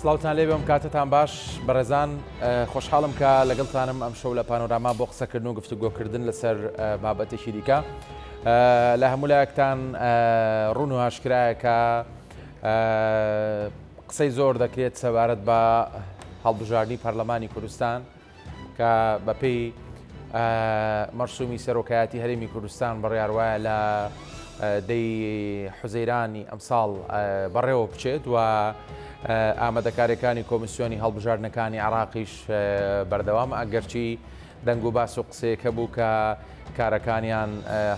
سڵاوتان لێ بێم کاتتان باش بەڕێزان خۆشحاڵم کە لەگەڵتانم ئەم شەو لە پانۆراما بۆ قسەکردن و گفتوگۆکردن لەسەر بابەتێکی دیکە لە هەموو لایەکتان ڕوون و هاشکرایە کە قسەی زۆر دەکرێت سەبارەت بە هەڵبژاردننی پەرلەمانی کوردستان کە بەپێی مەرسومی سەرۆکایەتی هەرێمی کوردستان بڕیاروایە لە دەی حوزەیرانی ئەمساڵ بەڕێوە بچێت و ئامادەکاریەکانی کۆمیسیۆنی هەڵبژاردنەکانی عێراقیش بەردەوام ئەگەرچی دەنگ و باس و قسەیەکە بوو کە کارەکانیان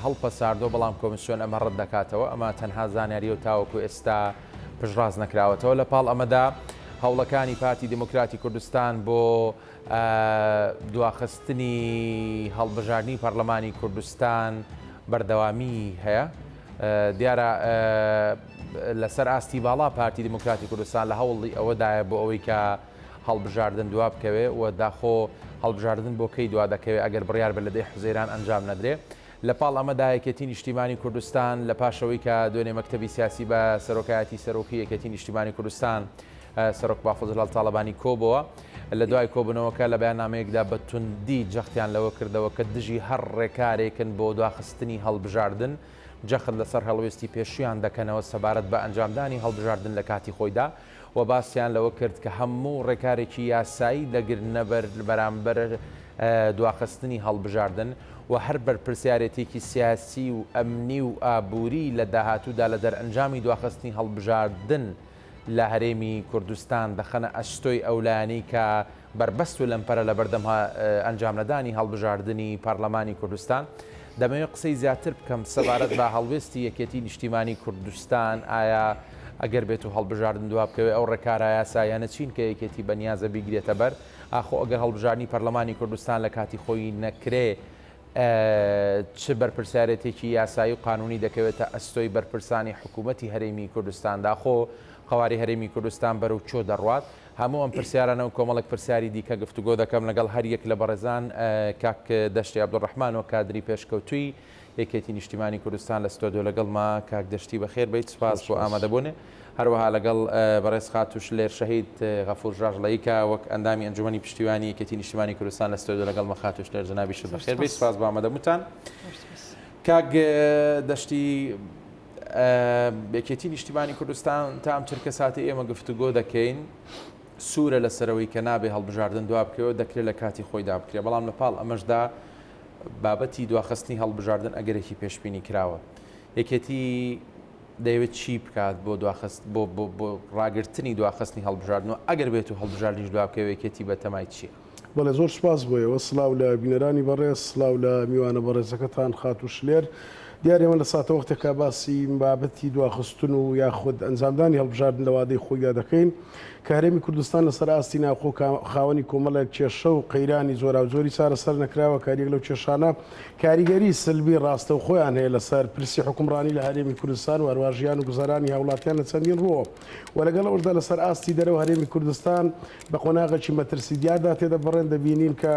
هەڵپەساردۆ بەڵام کۆمیسیۆن ئەمە ڕەت دەکاتەوە ئەمە تەنها زانیاری و تاوەکو ئێستا پشتڕاست نەکراوەتەوە لە پاڵ ئەمەدا هەوڵەکانی پارتی دیموکراتی کوردستان بۆ دواخستنی هەڵبژاردننی پەرلەمانی کوردستان بەردەوامی هەیە دیارە لەسەر ئاستی باڵا پارتی دیموکراتی کوردستان لە هەوڵی ئەوەدایە بۆ ئەوەی کە هەڵبژاردن دوا بکەوێ و داخۆ هەڵبژاردن بۆ کەی دوا دەکەوێت ئەگەر بڕیار بە لە دەی حوزەیران ئەنجام نەدرێ لە پاڵ ئەمەدا یەکێتی نیشتیمانی کوردستان لە پاشەوەی کە دوێنێ مەکتەبی سیاسی بە سەرۆکایەتی سەرۆکی یەکێتی نیشتیمانی کوردستان سەرۆک بافەزل تاڵەبانی کۆبەوە لە دوای کۆبنەوەکە لە بەیاننامەیەکدا بە توندی جەختیان لەوە کردەوە کە دژی هەر ڕێکارێکن بۆ دواخستنی هەڵبژاردن جەخت لەسەر هەڵوێستی پێشیان دەکەنەوە سەبارەت بە ئەنجامدانی هەڵبژاردن لە کاتی خۆیدا و باسییان لەوە کرد کە هەموو ڕێکارێکی یاسایی دەگرنە بەرامبەر دواخستنی هەڵبژاردن و هەر بەرپرسیارەتێکی سیاسی و ئەمنی و ئابووری لە داهاتوودا لە دەرئەنجامی دواخستنی هەڵبژاردن لە هەرێمی کوردستان دەخەنە ئەستۆی ئەولانی کە بربەست و لەمپەرە لە بەردەم ئەنجام نەدانی هەڵبژاردننی پارلەمانی کوردستان دەمەوێت قسەی زیاتر بکەم سەبارەت بە هەڵوێستی یەکێتی نیشتیمانی کوردستان ئایا ئەگەر بێت و هەڵبژاردن دوا بکەوێت ئەو ڕێکارە یاسایانە چین کە یەکێتی بەنیازە بیگرێتە بەر ئاخۆ ئەگەر هەڵبژاردننی پەرلەمانی کوردستان لە کاتی خۆی نەکرێ چ بەرپرسیارەتێکی یاسایی و قانونی دەکەوێتە ئەستۆی بەرپرسانی حکوومەتی هەرێمی کوردستان داخۆ قواری هەرێمی کوردستان بەرەو چۆ دەڕوات هەموو ئەم پرسیارانە و کۆمەڵک پرسیاری دیکە گفتوگۆ دەکەم لەگەڵ هەر یەک لە بەڕێزان کاک دەشتی عەبدوڕەحمان و کادری پێشکەوتووی یەکێتی نیشتیمانی کوردستان لە ستۆدیۆ لەگەڵما کاک دەشتی بەخێر بیت سپاس بۆ ئامادەبوونێ هەروەها لەگەڵ بەڕێز خاتوش لێر شەهید غەفور ژاژڵەییکە وەک ئەندامی ئەنجومەنی پشتیوانی یەکێتی نیشتیمانی کوردستان لە ستۆدیۆ لەگەڵمە خاتوش لێر جەنابیش بەخێر بیت سپاس بۆ ئامادەبووتان کاک دەشتی یەکێتی نیشتیمانی کوردستان تا ئەم چرکە ساتی ئێمە گفتوگۆ دەکەین سوورە لەسەرەوەی کە نابێ هەڵبژاردن دوا بکەوە دەکرێت لە کاتی خۆیدا بکرێت بەڵام لە پاڵ ئەمەشدا بابەتی دواخستنی هەڵبژاردن ئەگەرێکی پێشبینی کراوە یەکێتی دەیەوێت چی بکات بۆ بۆ ڕاگررتنی دواخستنی هەڵبژاردن و ئەگەر بێت و هەڵبژاردنیش دوا بکەوێت یەکێتی بە تەمای چییە؟ بەڵێ زۆر سپاس بۆیەوە سلااو لە بینەرانی بەڕێز سلااو لە میوانە بەڕێزەکەتان خاتوش لێر دیارێمە لە ساتە وەختێکا باسی بابەتی دواخستن و یاخود ئەنجامدانی هەڵبژاردن لە وادەی خۆیدا دەکەین کە هەرێمی کوردستان لەسەر ئاستی ناوخۆ خاوەنی کۆمەڵێک کێشە و قەیرانی زۆرا و زۆری چارەسەر نەکراوە کاریەک لەو کێشانە کاریگەری سلبی ڕاستە و خۆیان هەیە لەسەر پرسی حکومڕانی لە هەرێمی کوردستان و هەروەژیان و گوزارانی هاوڵاتیان لە چەندین ڕۆوە و لەگەڵ ئەوەشدا لەسەر ئاستی دەرەوە هەرێمی کوردستان بە قۆناغێکی مەترسیدیاردا تێدە بڕێن دەبینین کە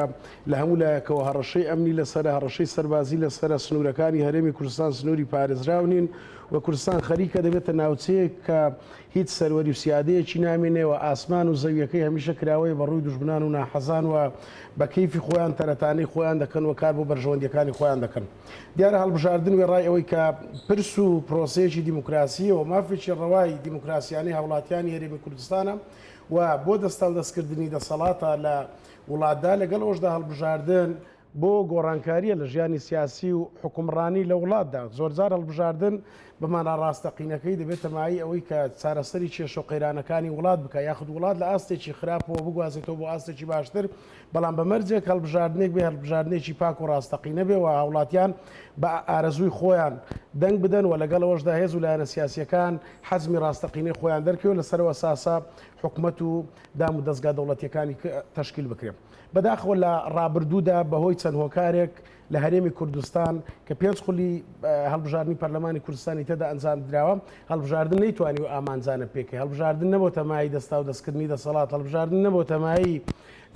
لە هەموو لایەکەوە هەڕەشەی ئەمنی لەسەر هەڕەشەی سەربازی لەسەر سنوورەکانی هەرێمی کوردستان سنووری پارێزراونین و کوردستان خەریکە دەبێتە ناوچەیەک کە هیچ سەروەری و سیادەیەکی نامێنێەوە ئاسمان و زەویەکەی هەمیشە کراوەی بە ڕووی دوژمنان و ناحەزان و بە کەیفی خۆیان تەرەتانەی خۆیان دەکەن و کار بۆ بەرژەوەندیەکانی خۆیان دەکەن دیارە هەڵبژاردن وێڕای ئەوەی کە پرس و پرۆسەیەکی دیموکراسیە و مافێکی ڕەوای دیموکراسیانەی هاوڵاتیانی هەرێمی کوردستانە و بۆ دەستال دەستکردنی دەسەڵاتە لە وڵاتدا لەگەڵ ئەوشدا هەڵبژاردن بۆ گۆڕانکاریە لە ژیانی سیاسی و حکومڕانی لە وڵاتدا زۆرجار هەڵبژاردن بەمانە ڕاستەقینەکەی دەبێت تەمایی ئەوەی کە چارەسەری کێشە و قەیرانەکانی وڵات بکە یاخود وڵات لە ئاستێکی خراپەوە بگوازێتەوە بۆ ئاستێکی باشتر بەڵام بەمەرجێک هەڵبژاردنێک بێ هەڵبژاردنێکی پاک و ڕاستەقینە بێ و هاوڵاتیان بە ئارەزووی خۆیان دەنگ بدەن و لەگەڵ ئەوەشدا هێز و لایەنە سیاسیەکان حەزمی ڕاستەقینەی خۆیان دەرکەوێت لەسەرەوە ساسا حکوومەت و دام و دەستگا دەوڵەتیەکانی تەشکیل بکرێت بەداخەوە لە ڕابردوودا بەهۆی چەند هۆکارێک لە هەرێمی کوردستان کە پێنج خولی هەڵبژاردننی پەرلەمانی کوردستانی تێدا ئەنجام درراوە هەڵبژاردن نەیتوانی و ئامانجانە پێکەی هەڵبژاردن نەبوو تەمایی دەستا و دەستکردنی دەسەڵات هەڵبژاردن نەبوو تەمایی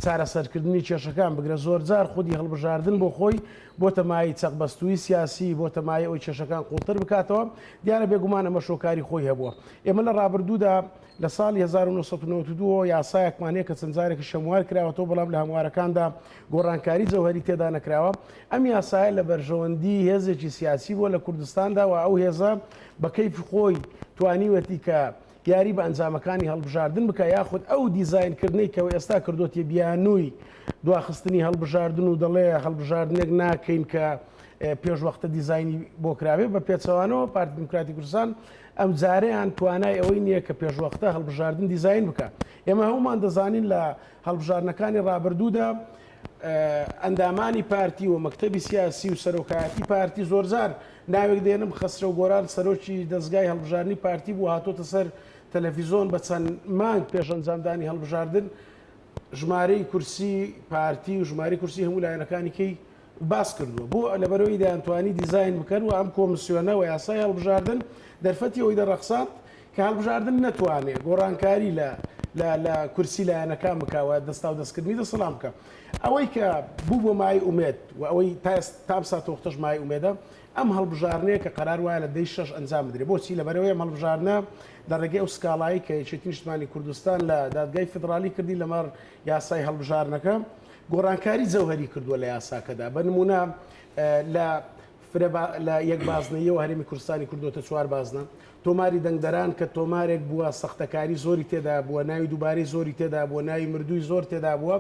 چارەسەرکردنی کێشەکان بگرە زۆر جار خودی هەڵبژاردن بۆ خۆی بۆتە مای چەقبەستووی سیاسی بۆتە مای ئەوی کێشەکان قوڵتر بکاتەوە دیارە بێگومانە مەشۆکاری خۆی هەبووە ئێمە لە ڕابردوودا لە ساڵی 1992 یاسایەکمانەیە کە چەند جارێکی شەموار کراوەتەوە بەڵام لە هەموارەکاندا گۆڕانکاری جەوهری تێدا نەکراوە ئەم یاسایە لە بەرژەوەندی هێزێکی سیاسی بووە لە کوردستاندا و ئەو هێزە بە کەیفی خۆی توانیوەتی کە یاری بە ئەنجامەکانی هەڵبژاردن بکە یاخود ئەو دیزاینکردنەی کەەوە ئێستا کردوتی بیانووی دواخستنی هەڵبژاردن و دەڵێ هەڵبژاردنێک ناکەین کە پێشوەختە دیزایانی بۆ کراوێ بە پێچەوانەوە پارتی دیموکراتی کوردستان ئەم جارەیان توانای ئەوەی نییە کە پێشوەختە هەڵبژاردن دیزاین بکە ئێمە هەمومان دەزانین لە هەڵبژاردنەکانی ڕابردوودا ئەندامانی پارتی و مەکتەبی سیاسی و سەرۆکایەتی پارتی زۆرجار ناوێک دێنم خەسرە و گۆران سەرۆکی دەستگای هەڵبژاردننی پارتی بوو هاتۆتە سەر تەلەڤیزۆن بە چەند مانگ پێش ئەنجامدانی هەڵبژاردن ژمارەی کورسی پارتی و ژمارەی کورسی هەموو لایەنەکانیکەی باس کردووە بۆ لەبەرەوەی دەیانتوانی دیزاین بکەن و ئەم کۆمسیۆنە و یاسای هەڵبژاردن دەرفەتی ئەوی دەڕەخسات کە هەڵبژاردن نەتوانێت گۆڕانکاری لە کورسی لایەنەکان بکەوە دەستا و دەستکردنی دەسەڵام بکە ئەوەی کە بوو بۆ مای ئومێد و ئەوەی تام ساتۆختەش مای ئومێدە ئەم هەڵبژارنەیە کە قەرار وایە لە دەی شەش ئەنجام بدرێت بۆچی لەبەرەوەی ئەم هەڵبژارنە لە ڕێگەی ئەو سکاڵایی کە یەکێتی نیشتمانی کوردستان لە دادگای فدرالی کردی لەمەڕ یاسای هەڵبژارنەکە گۆڕانکاری جەوهری کردووە لە یاساکەدا بە نمونە لە یەک بازنەیەوە هەرێمی کوردستانی کردوتە چوار بازنە تۆماری دەنگدەران کە تۆمارێک بووە سەختەکاری زۆری تێدا بووە ناوی دووبارەی زۆری تێدا بووە ناوی مردووی زۆر تێدا بووە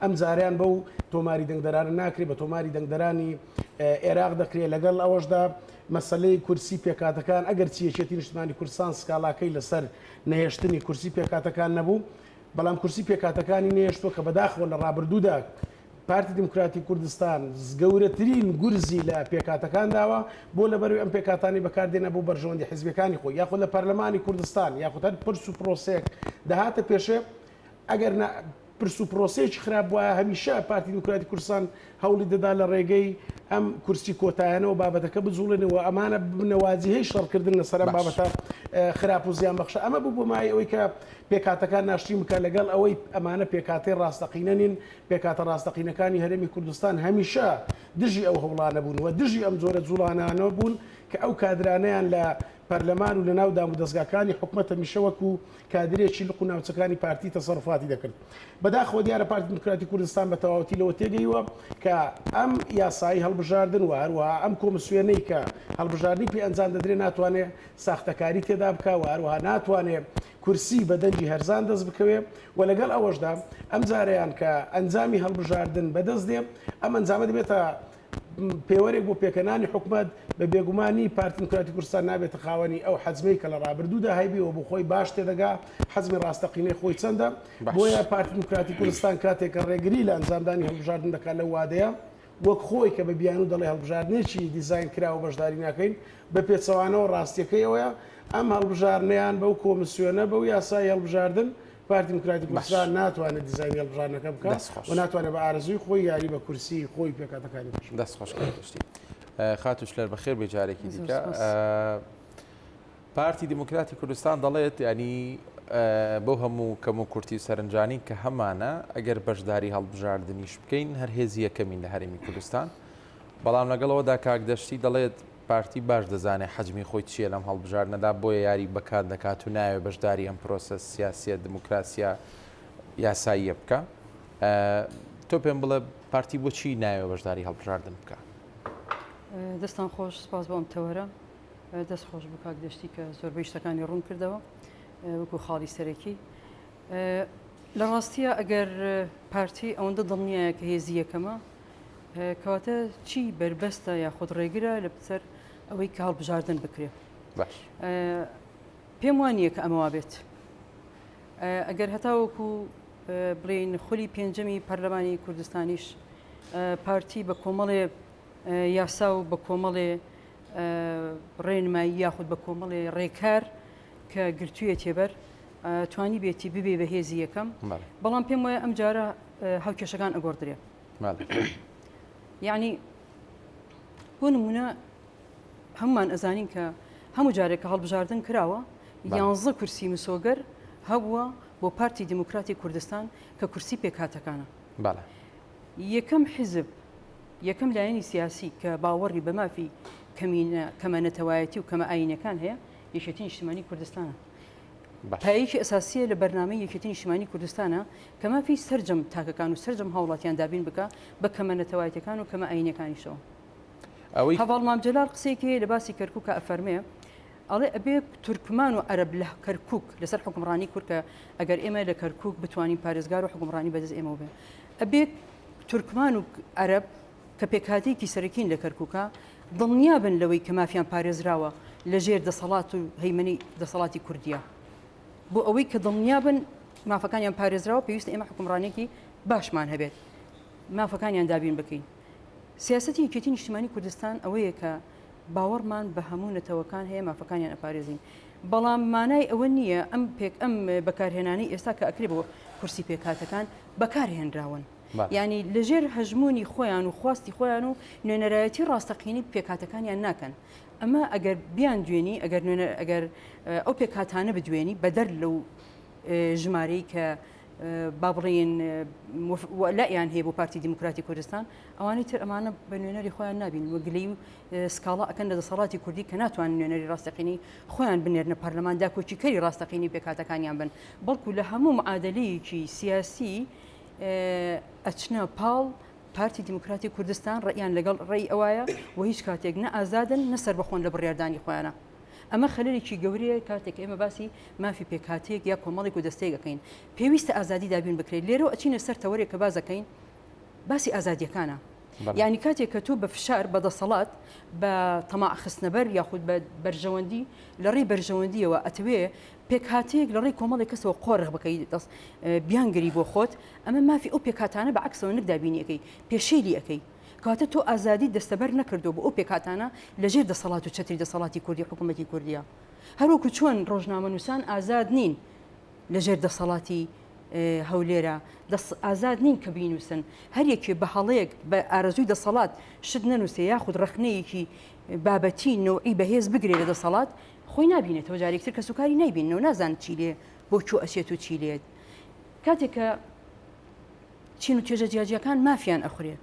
ئەم جاریان بەو تۆماری دەنگدەرانە ناکرێت بە تۆماری دەنگدەرانی عێراق دەکرێت لەگەڵ ئەوەشدا مەسلەی کورسی پێکاتەکان ئەگەر چیەکێتی نیشتمانی کوردستان سکاڵاکەی لەسەر نەهێشتنی کورسی پێکاتەکان نەبوو بەڵام کورسی پێکاتەکانی نێشتوە کە بەداخەوە لە ڕابردوودا پارتی دیموکراتی کوردستان گەورەترین گورزی لە پێکاتەکان داوە بۆ لەبەروی ئەم پێکاتانی بەکاردێنە بۆ بەرژەوەندی حیزبەکانی خۆی یاخود لە پەرلەمانی کوردستان یاخود هەر پرس و پرۆسێک داهاتە پێشێ ئەگەر پرس و پرۆسەیەکی خراپ وایە هەمیشە پارتی دیموکراتی کوردستان هەوڵی دەدا لە ڕێگەی ئەم کورسی کۆتایانەوە بابەتەکە بجوڵێنەوە ئەمانە بنەوازیهەی شەڕکردن لەسەر ئەم بابەتە خراپ و زیان بەخشە ئەمە بوو بۆ مای ئەوەی کە پێکاتەکان ناشتی بکە لەگەڵ ئەوەی ئەمانە پێکاتی ڕاستەقینە نین پێکاتە ڕاستەقینەکانی هەرێمی کوردستان هەمیشە دژی ئەو هەوڵانە بوون و دژی ئەم جۆرە جوڵانانەوە بوون کە ئەو کادرانەیان لە پەرلەمان و لە ناو دام و دەستگاکانی حکومەتە میشە وەکو کادرێکی لق و ناوچەکانی پارتی تەسەڕفاتی دەکرد بەداخەوە دیارە پارتی دیموکراتی کوردستان بە تەواوەتی لەوە تێگەیوە کە ئەم یاسایی هەڵبژاردن و هەروەها ئەم کۆمسیۆنەی کە هەڵبژاردننی پێ ئەنجام دەدرێت ناتوانێت ساختەکاری تێدا بکە و هەروەها ناتوانێت کورسی بە دەنجی هەرزان دەست بکەوێ و لەگەڵ ئەوەشدا ئەم جارەیان کە ئەنجامی هەڵبژاردن بەدەست دێ ئەم ئەنجامە دەبێتە پێوەرێک بۆ پێکەنانی حکومت بە بێگومانی پارتی دیموکراتی کوردستان نابێتە خاوەنی ئەو حەزمەی کە لە ڕابردوودا هەیبیەوە بۆ خۆی باش تێدەگا حەزمی ڕاستەقینەی خۆی چەندە بۆیە پارتی دیموکراتی کوردستان کاتێک کە ڕێگری لە ئەنجامدانی هەڵبژاردن دەکات لەو وادەیە وەک خۆی کە بە بیان و دەڵێ هەڵبژاردنێکی دیزاین کراوە بەشداری ناکەین بە پێچەوانەوە ڕاستیەکەی ئەوەیە ئەم هەڵبژاردنیان بەو کۆمسیۆنە بەو یاسای هەڵبژاردن پارتی دیموکراتی کوردستان ناتوانێت دیزاینی هەڵبژاردنەکە بکات و ناتوانێت بە ئارزووی خۆی یاری بە کورسی خۆی پێکاتەکانی دەست خۆشکردشتی خاتوش لەر بەخێر بێجارێکی دیکە پارتی دیموکراتی کوردستان دەڵێت ینی بۆ هەموو کەم و کورتی و سەرنجانی کە هەمانە ئەگەر بەشداری هەڵبژاردنیش بکەین هەر هێزی یەکەمین لە هەرێمی کوردستان بەڵام لەگەڵەوەدا کاکدەشتی دەڵێت پارتی باش دەزانێت حەجمی خۆی چیە لەم هەڵبژاردنەدا بۆیە یاری بەکات دەکات و ناوێ بەشداری ئەم پرۆسەس سیاسیە دموکراسیا یاساییە بکە تۆ پێم بڵێ پارتی بۆچی ناوێ بەشداری هەڵبژاردن بکە دەستان خۆش سپاس بۆ ئەم تەوەرە دەست خۆش بە کاکدەشتی کە زۆربەی شتەکانی ڕوون کردەوە وەکو خاڵی سەرەکی لە ڕاستیە ئەگەر پارتی ئەوەندە دڵنیایە کە هێزی یەکەمە کەواتە چی بربەستە یاخود ڕێگرە لە بسەر ئەوەی کە هەڵبژاردن بکرێت باش پێم وانییە کە ئەمەوا بێت ئەگەر هەتاوەکو بڵێن خولی پێنجەمی پەرلەمانی کوردستانیش پارتی بە کۆمەڵێ یاسا و بە کۆمەڵێ ڕێنمایی یاخود بە کۆمەڵێ ڕێکار کە گرتوویە تێبەر توانی بێتی ببێ بە هێزی یەکەم بەڵام پێم وایە ئەم جارە هاوکێشەکان ئەگۆڕدرێ یعنی بۆ نمونە هەمومان ئەزانین کە هەموو جارێک کە هەڵبژاردن کراوە 11 کورسی مسۆگەر هەبووە بۆ پارتی دیموکراتی کوردستان کە کورسی پێکاتەکانە بەڵێ یەکەم حزب یەکەم لایەنی سیاسی کە باوەڕی بە مافی کەمەنەتەوایەتی و کەمە ئاینەکان هەیە یەکێتی نیشتیمانی کوردستانە. پایەکی ئەساسیە لە بەرنامەی یەکێتی نیشتیمانی کوردستانە کە مافی سەرجەم تاکەکان و سەرجەم هاوڵاتیان دابین بکە بە کەمەنەتەوایەتەکان و کەمە ئاینەکانیشەوە. هەواڵ مام جەلال قسێکی لە باسی کەرکووکە ئەفەرمێ ئەڵێ ئەبێ تورکمان و عەرەب لە کەرکووک لەسەر حکومڕانی کورد کە ئەگەر ئێمە لە کەرکووک بتوانین پارێزگار و حکومڕانی بەدەست ئێمە بێ ئەبێ تورکمان و عەرەب کە پێکهاتێکی سەرەکین لە کەرکووکە دڵنیا بن لەوەی کە مافیان پارێزراوە لە ژێر دەسەڵات و هەیمەنی دەسەڵاتی کوردیە بۆ ئەوەی کە دڵنیا بن مافەکانیان پارێزراوە پێویستە ئێمە حکومڕانێکی باشمان هەبێت مافەکانیان دابین بکەین. سیاسەتی یەکێتی نیشتیمانی کوردستان ئەوەیە کە باوەڕمان بە هەموو نەتەوەکان هەیە مافەکانیان ئەپارێزین بەڵام مانای ئەوە نییە ئەم بەکارهێنانی ئێستا کە ئەکرێ بۆ کورسی پێکاتەکان بەکارهێنراون. یعنی لەژێر هەژمونی خۆیان و خواستی خۆیان و نوێنەرایەتی ڕاستەقینی پێکاتەکانیان ناکەن. ئەمە ئەگەر بیان دوێنی ئەگەر ئەو پێکاتانە بدوێنی بەدەر لەو ژمارەی کە با بڵێن لایەن هەیە بۆ پارتی دیموکراتی کوردستان ئەوانەی تر ئەمانە بە نوێنەری خۆیان نابین وەگلەی و سکاڵا ئەکەن لە دەسەڵاتی کوردی کە ناتوان نوێنەری ڕاستەقینی خۆیان بنێرنە پەرلەماندا کۆچیکەری ڕاستەقینی پێکاتەکانیان بن بەڵکو لە هەموو معادلەیەکی سیاسی ئەچنە پاڵ پارتی دیموکراتی کوردستان ڕێیان لەگەڵ ڕێی ئەوایە و هیچ کاتێک نە ئازادن نەسەر بەخۆن لە بڕیاردانی خۆیانە. ئەمە خەلەرێکی گەورەیە کاتێک ئێمە باسی مافی پێکاتەیەک یا کۆمەڵێک و دەستەیەک دەکەین پێویستە ئازادی دابین بکرێت لێرەوە ئەچینە سەر تەوەرێک کە بازەکەین باسی ئازادیەکانە. یعنی کاتێک کە تۆ بە فشار بە دەسەڵات بە تەماع خستنەبەر یاخود بە بەرژەوەندی لە ڕێی بەرژەوەندیەوە ئەتەوێ پێکهاتەیەک لە ڕێی کۆمەڵی کەسەوە قۆڕغ بکەی بیانگری بۆ خۆت ئەمە مافی ئەو پێکاتانە بە عکسەوە نەکدابینیەکەی پێشێلی ئەەکەی کاتە تۆ ئازادی دەستەبەر نەکردو بۆ ئەو پێکاتانە لەژێر دەسەڵات و چەتری دەسەڵاتی کوردی حکوومەتی کوردیە هەروەکو چۆن ڕۆژنامە نووسان ئازاد نین لەژێر دەسەڵاتی هەولێرە ئازاد نین کە بینوسن هەر یەکێ بە هەڵەیەک بە ئارەزووی دەسەڵات شت نەنووسێ یاخود ڕخنەیەکی بابەتی نەوعی بەهێز بگرێ لە دەسەڵات خۆی نبینێتەوە جارێکتر کە سوکاری نایبینەوە نازان چی لێ بۆ چۆ ئەچێت و چی لێت کاتێک کە چین و توێژە جیاجیەکان مافیان ئەخورێ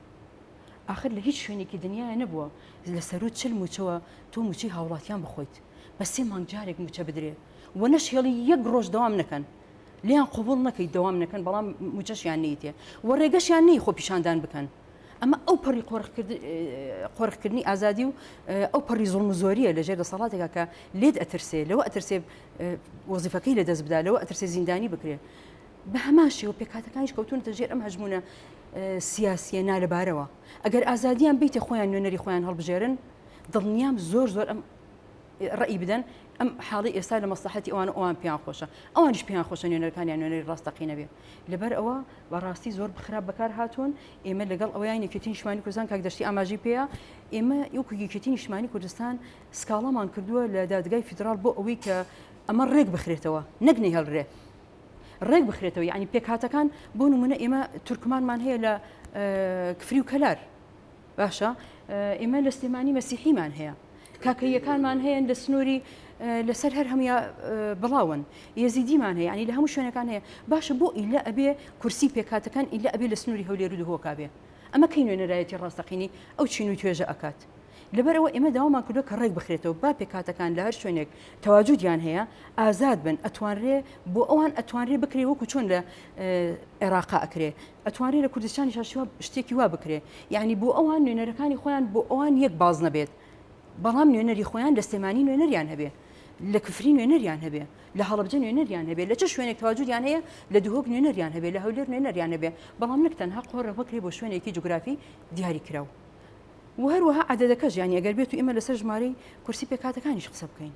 آخر لە هیچ شوێنێکی دنیاە نەبووە لە سەرۆ چل موچەوە تۆ موچی هاوڵاتیان بخۆیت بە 3 مانگ جارێک موچە بدرێ و نەشێڵی 1 ڕۆژ دەوام نەکەن لیان قوبوڵ نەکەیت دەوام نەکەن بەڵام موچەشیان نیتێ و ڕێگەشیان نی خۆ پیشاندان بکەن ئەمە ئەو پەڕی قۆڕکردنی ئازادی و ئەو پەڕی زوڵم و زۆریە لەژێر دەسەڵاتێکە کە لێت ئەترسێ لەوە ئەترسێ وەزیفەکەی لە دەست بدا لەوە ئەترسێ زیندانی بکرێ بە هەماشی و پێکاتەکانیش کەوتونەتە ژێر ئەم هەژمونە سیاسیە نالەبارەوە ئەگەر ئازادیان بیتە خۆیان نوێنەری خۆیان هەڵبژێرن دڵنیام زۆر ئەم ڕئی بدەن ئەم حاڵی ئێستا لە مەسلحەتی ئەوان پێیان خۆشە ئەوانیش پێیان خۆشە نوێنەرەکانیان نوێنەری ڕاستەقینە بێ لەبەر ئەوە بەڕاستی زۆر بخراپ بەکار هاتوون ئێمە لەگەڵ ئەویان یەکێتی نیشتیمانی کوردستان کاک دەشتی ئاماژی پێەیە ئێمە یەکو یەکێتی نیشتیمانی کوردستان سکاڵامان کردووە لە دادگای فیدرال بۆ ئەوەی کە ئەمە ڕێک بخرێتەوە نەکنی هەڵڕێ ڕێک بخرێتەوە یعنی پێکهاتەکان بۆ نمونە ئێمە تورکمانمان هەیە لە کفری و کەلار باشە ئێمە لە سلێمانی مەسیحیمان هەیە کاکەیەکانمان هەیە لە سنووری لەسەر هەر هەموو بڵاون یەزیدیمان هەیە ینی لە هەموو شوێنەکان هەیە باشە بۆ ئیلا ئەبێ کورسی پێکاتەکان ئیلا ئەبێ لە سنووری هەولێر و دهۆکا بێ ئەمە کەی نوێنەرایەتی ڕاستەقینی ئەو چین و توێژە ئەکات لەبەرەوە ئێمە داوامان کردو کە ڕێک بخرێتەوە با پێکاتەکان لە هەر شوێنێک تەواجودیان هەیە ئازاد بن ئەتوانرێ بۆ ئەوان ئەتوانرێ بکرێ وەکو چۆن لە عێراقا ئەکرێ ئەتوانرێ لە کوردستانی شاشیوە شتێکی وا بکرێ یعنی بۆ ئەوان نوێنەرەکانی خۆیان بۆ ئەوان یەک باز نەبێت بەڵام نوێنەری خۆیان لە سلێمانی نوێنەریان هەبێ لە کفری نوێنەریان هەبێ لە هەڵەبجە نوێنەریان هەبێ لە چه شوێنێک تەواجودیان هەیە لە دوهۆک نوێنەریان هەبێ لە هەولێر نوێنەریان هەبێ بەڵام نەک تەنها قۆڕە بکرێ بۆ شوێنێکی جوگرافی دیاری کراوە و هەروەها عەدەدەکەش یعنی ئەگەر بێت و ئێمە لەسەر ژمارەی کورسی پێکاتەکانیش قسە بکەین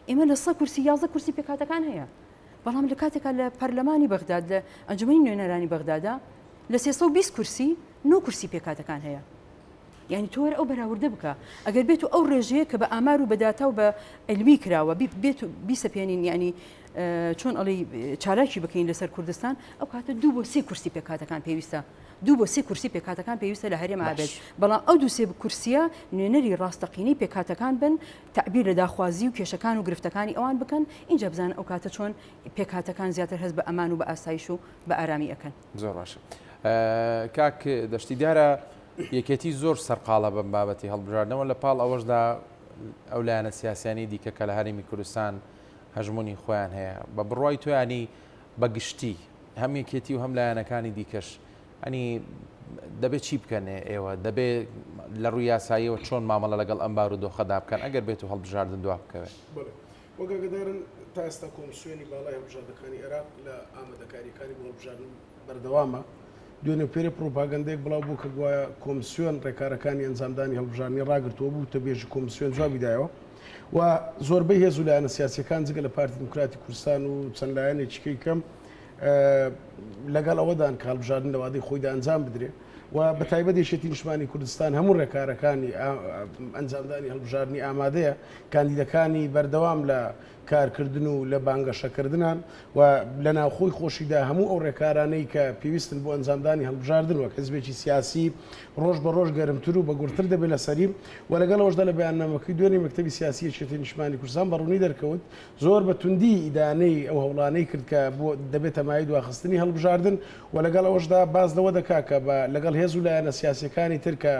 ئێمە لە 100 کورسی 11 کورسی پێکاتەکان هەیە بەڵام لە کاتێکا لە پەرلەمانی بەغداد لە ئەنجومەنی نوێنەرانی بەغدادا لە 320 کورسی 9 کورسی پێکاتەکان هەیە یعنی تۆ ئەو بەراورده بکە ئەگەر بێت و ئەو ڕێژەیە کە بە ئامار و بەداتا و بە ئەلمی کراوە بێت و بیسەپێنین ینی چۆن ئەڵێ چالاکی بکەین لەسەر کوردستان ئەو کاتە 2 بۆ 3 کورسی پێکاتەکان پێویستە 2 بۆ 3 کورسی پێکاتەکان پێویستە لە هەرێم ئابێت بەڵام ئەو 2 کورسیە نوێنەری ڕاستەقینی پێکاتەکان بن تعبیر لە داخوازی و کێشەکان و گرفتەکانی ئەوان بکەن اینجا بزان ئەو کاتە چۆن پێکاتەکان زیاتر هەست بە ئەمان و بە ئاسایش و بە ئارامی ئەەکەن زۆر باشە کاک دەشتی دیارە یەکێتی زۆر سەرقاڵە بەم بابەتی هەڵبژاردنەوە لە پاڵ ئەوەشدا ئەو لایەنە سیاسیانی دیکە کە لە هەرێمی کوردستان هەژمونی خۆیان هەیە بە بڕوای تویانی بەگشتی هەم یەکێتی و هەم لایەنەکانی دیکەش ئەنی دەبێت چی بکەنێ ئێوە دەبێت لە ڕووی یاساییەوە چۆن مامەڵە لەگەڵ ئەم بار و دۆخەدا بکەن ئەگەر بێت و هەڵبژاردن دوا بکەوێت وەگەدارن تا ئێستا کۆمسیۆنی باڵای هەڵبژاردنەکانی عێراق لە ئامادەکاریەکانی بۆ هەڵبژاردن بەردەوامە دوێنێ پێرە پرۆپاگەندەیەک بڵاو بوو کە گوایە کۆمسیۆن ڕێکارەکانی ئەنجامدانی هەڵبژاردنی ڕاگرتووە بوو تە بێژی کۆمسیۆن جوابیدایەوە و زۆربەی هێز و لایەنە سیاسیەکان جگە لە پارتی دموکراتی کوردستان و چەند لایەنێکی کەم لەگەڵ ئەوەدان کە هەڵبژاردن لەوادەی خۆیدا ئەنجام بدرێ و بە تایبەت یەکێتی نیشتمانی کوردستان هەموو ڕێکارەکانی ئەنجامدانی هەڵبژاردننی ئامادەیە کاندیدەکانی بەردەوام لە کارکردن و لە بانگەشەکردنان و لە ناوخۆی خۆشیدا هەموو ئەو ڕێکارانەی کە پێویستن بۆ ئەنجامدانی هەڵبژاردن وەک حزبێکی سیاسی ڕۆژ بە ڕۆژ گەرمتر و بەگورتر دەبێت لە سەریم و لەگەڵ ئەوەشدا لە بەیاننامەکەی دوێنێ مەکتەبی سیاسی یەکێتی نیشتمانی کوردستان بەڕوونی دەرکەوت زۆر بە توندی ئیدانەی ئەو هەوڵانەی کرد کە بۆ دەبێت تەمای دواخستنی هەڵبژاردن و لەگەڵ ئەوەشدا باز لەوە دەکا کە لەگەڵ هێز و لایەنە سیاسیەکانی تر کە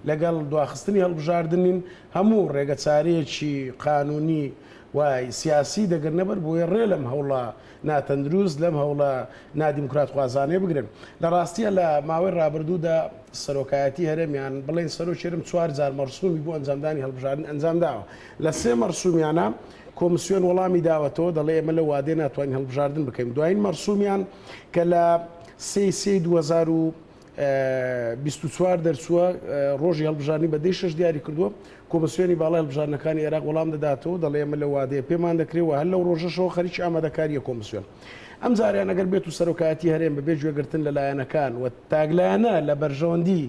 لەگەڵ دواخستنی هەڵبژاردنین هەموو ڕێگەچارەیەکی قانونی وای سیاسی دەگەرنەبەر بۆیە ڕێ لەم هەوڵە ناتەندروست لەم هەوڵە نادیموکرات خوازانێ بگرن لە ڕاستیە لە ماوەی ڕابردوودا سەرۆکایەتی هەرێمیان بڵێن سەرۆکێرم 4000 مەرسومی بۆ ئەنجامدانی هەڵبژاردن ئەنجامداوە لە 3 مەرسومیانە کۆمسیۆن وەڵامی داوەتەوە دەڵێ ئێمە لە وادێ ناتوانین هەڵبژاردن بکەین دوایین مەرسومیان کە لە 2024 دەرچووە ڕۆژی هەڵبژاردننی بە 6 دیاری کردووە کۆمسیۆنی باڵای هەڵبژاردنەکانی عێراق وەڵام دەداتەوە دەڵێ ئێمە لە وادەیە پێمان دەکرێت هەر لەو ڕۆژەشەوە خەریکی ئامادەکاریە کۆمسیۆن ئەم جاریان ئەگەر بێت و سەرۆکایەتی هەرێم بەبێ گوێگرتن لەلایەنەکان و تاگلایەنە لە بەرژەوەندی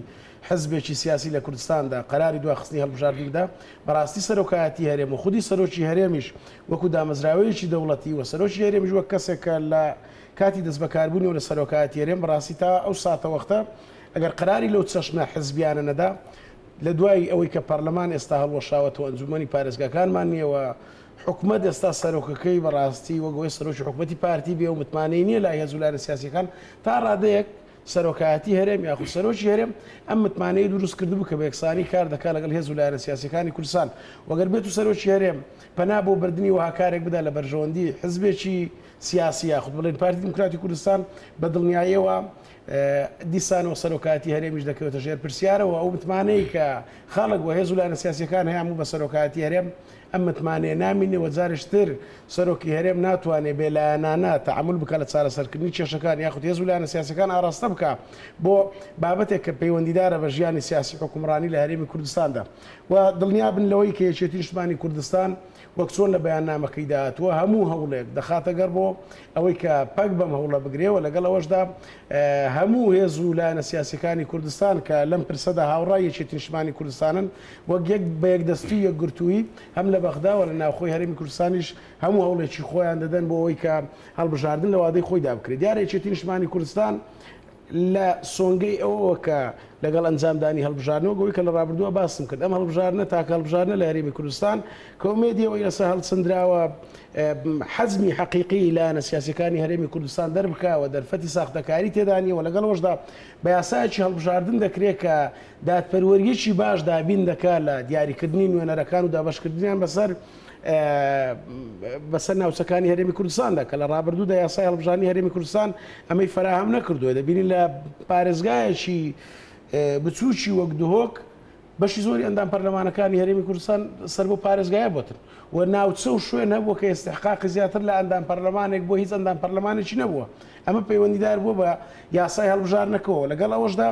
حزبێکی سیاسی لە کوردستاندا قەراری دواخستنی هەڵبژاردندا بەڕاستی سەرۆکایەتی هەرێم و خودی سەرۆکی هەرێمیش وەکو دامەزراوەیەکی دەوڵەتی و سەرۆکی هەرێمیش وەک کەسێکە لە کاتی دەست بەکاربوونی و لە سەرۆکایەتی هەرێم بەڕاستی تا ئەو ساتە وەختە ئەگەر قەراری لەو چەشمە حزبیانە نەدا لە دوای ئەوەی کە پەرلەمان ئێستا هەڵوەشاوەتەوە ئەنجومەنی پارێزگاکانمان نییەوە حکومەت ئێستا سەرۆکەکەی بەڕاستی وەگوی سەرۆکی حکومەتی پارتی بێ و متمانەی نییە لای هێز و لایەنە سیاسیەکان تا ڕادەیەک سەرۆکایەتی هەرێم یاخود سەرۆکی هەرێم ئەم متمانەی دروست کردبوو کە بە یەکسانی کار دەکات لەگەڵ هێز و لایەنە سیاسیەکانی کوردستان وەگەر بێت و سەرۆکی هەرێم پەنا بۆ بردننی وها کارێک بدا لە بەرژەوەندی حزبێکی سیاسی یاخود بڵێن پارتی دموکراتی کوردستان بە دڵنیاییەوە دیسانەوە سەرۆکاتی هەرێمیش دەکەوێتە ژێر پرسیارەوە ئەو متمانەی کە خاڵک و هێز و لایەنە سیاسیەکان هەیە بە سەرۆکاتی هەرێم ئەم متمانەیە نامینەوە جارشتر سەرۆکی هەرێم ناتوانێت بێ لایەنانە تەعامل بکات لە چارەسەرکردنی کێشەکان یاخود هێز و لایەنە سیاسیەکان ئاراستە بکە بۆ بابەتێک کە پەیوەندیدارە بە ژیانی سیاسی حکومڕانی لە هەرێمی کوردستاندا و دڵنیا بن لەوەی کە یەکێتی نیشتمانی کوردستان وەک چۆن لە بەیاننامەکەی داهاتووە هەموو هەوڵێک دەخاتە گەر بۆ ئەوەی کە پەک بەم هەوڵە بگرێەوە لەگەڵ ئەوەشدا هەموو هێز و لایەنە سیاسیەکانی کوردستان کە لەم پرسەدا هاوڕای یەکێتی نیشتمانی کوردستانن وەک یەک بە یەکدەستی یەکگرتووی هەم لە بەغداوە لە ناوخۆی هەرێمی کوردستانیش هەموو هەوڵێکی خۆیان دەدەن بۆ ئەوەی کە هەڵبژاردن لە وادەی خۆیدا بکرێت دیارە یەکێتی نیشتمانی کوردستان لە سۆنگەی ئەوە کە لەگەڵ ئەنجامدانی هەڵبژاردنەوە گەوەی کە لە ڕابردووە باسم کرد ئەم هەڵبژاردنە تاکە هەڵبژاردنە لە هەرێمی کوردستان کە ئومێدیەوەی لەسەر هەڵچەندراوە حەزمی حەقیقی لایەنە سیاسیەکانی هەرێمی کوردستان دەربکەوە دەرفەتی ساختەکاری تێدانیەوە لەگەڵ ئەوەشدا بە یاسایەکی هەڵبژاردن دەکرێت کە دادپەروەریەکی باش دابین دەکات لە دیاریکردنی نوێنەرەکان و دابەشکردنیان بەسەر ناوچەکانی هەرێمی کوردستاندا کە لە ڕابردوودا یاسای هەڵبژاردننی هەرێمی کوردستان ئەمەی فراهەم نەکردووە دەبینی لە پارێزگایەکی بچووکی وەک دهۆک بەشی زۆری ئەندام پەرلەمانەکانی هەرێمی کوردستان سەر بۆ پارێزگایە بۆتن و ناوچە و شوێن هەبووە کە ئێستحقاقی زیاتر لە ئەندام پەرلەمانێک بۆ هیچ ئەندام پەرلەمانێکی نەبووە ئەمە پەیوەندیدار بووە بە یاسای هەڵبژاردنەکەەوە لەگەڵ ئەوەشدا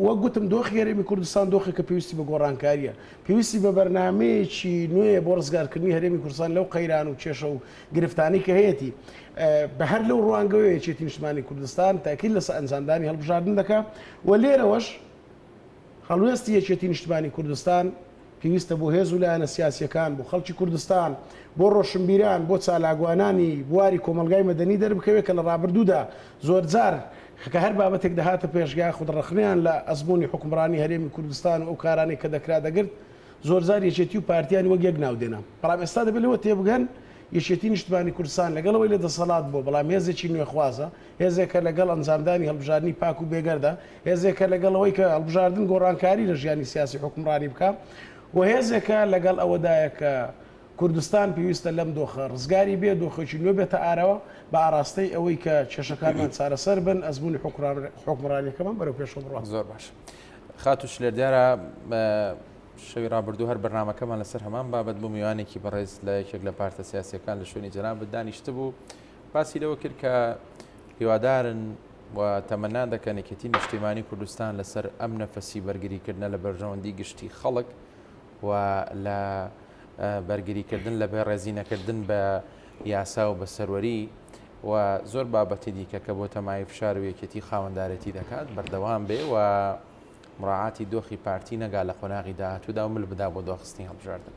وەک گوتم دۆخی هەرێمی کوردستان دۆخی کە پێویستی بە گۆڕانکاریە پێویستی بە بەرنامەیەکی نوێ بۆ ڕزگارکردنی هەرێمی کوردستان لەو قەیران و کێشە و گرفتانی کە هەیەی بە هەر لەو ڕوانگەوەیە یەکێتی نیشتمانی کوردستان تاکید لەسەر ئەنجامدانی هەڵبژاردن دەکات و لێرەوەش هەڵوێستی یەکێتی نیشتمانی کوردستان پێویستە بۆ هێز و لایەنە سیاسیەکان بۆ خەڵکی کوردستان بۆ ڕۆشنبیران بۆ چالاگوانانی بواری کۆمەلگای مەدەنی دەربکەوێت کە لە ڕابردوودا زۆر جار کە هەر بابەتێک دەهاتە پێشگای خودڕەخنیان لە ئەزمموی حکومڕانی هەرێمی کوردستان و ئەو کارانێک کە دەکرا دەگرت زۆر جار یەکێتی و پارتیانی وەک یەک ناودێنە بەڵام ئێستا دەبێت لەوە تێبگەن یەکێتی نیشتمانی کوردستان لەگەڵەوەی لە دەسەڵات بۆ بەڵام هێزێکی نوێخوازە هێزێکە لەگەڵ ئەنجامدانی هەڵبژاردننی پاک و بێگەردە هێزێکە لەگەڵەوەی کە هەڵبژاردن گۆڕانکاری لە ژیانی سیاسی حکومڕانی بکە و هێزێکە لەگەڵ ئەوەدایە کە کوردستان پێویستە لەم دۆخە ڕزگاری بێ دۆخێکی نوێ بێتە ئارەوە بە ئاراستەی ئەوەی کە کێشەکانمان چارەسەر بن ئەزمموی حکومڕانیەکەمان بەرەو پێشەوە بڕوە. زۆر باش. خاتوش لێر دیارە شەوی ڕابردوو هەر بەرنامەکەمان لەسەر هەمان بابەت بوو میوانێکی بەڕێز لە یەکێک لە پارتە سیاسیەکان لە شوێنی جەناب دانیشتە بوو باسی لەوە کرد کە هیوادارن و تەمەنا دەکەن یەکێتی نیشتیمانی کوردستان لەسەر ئەم نەفەسی بەرگریکردنە لە بەرژەوەندی گشتی خەڵک و لە بەرگریکردن لە بێ ڕێزینەکردن بە یاسا و بە سەروەری و زۆر بابەتی دیکە کە بۆ تەمای فشار و یەکێتی خاوەندارەتی دەکات بەردەوام بێ و مڕاعاتی دۆخی پارتی نەگا لە خۆناغی داهاتوودا و مل بدا بۆ دۆخستنی هەڵبژاردن.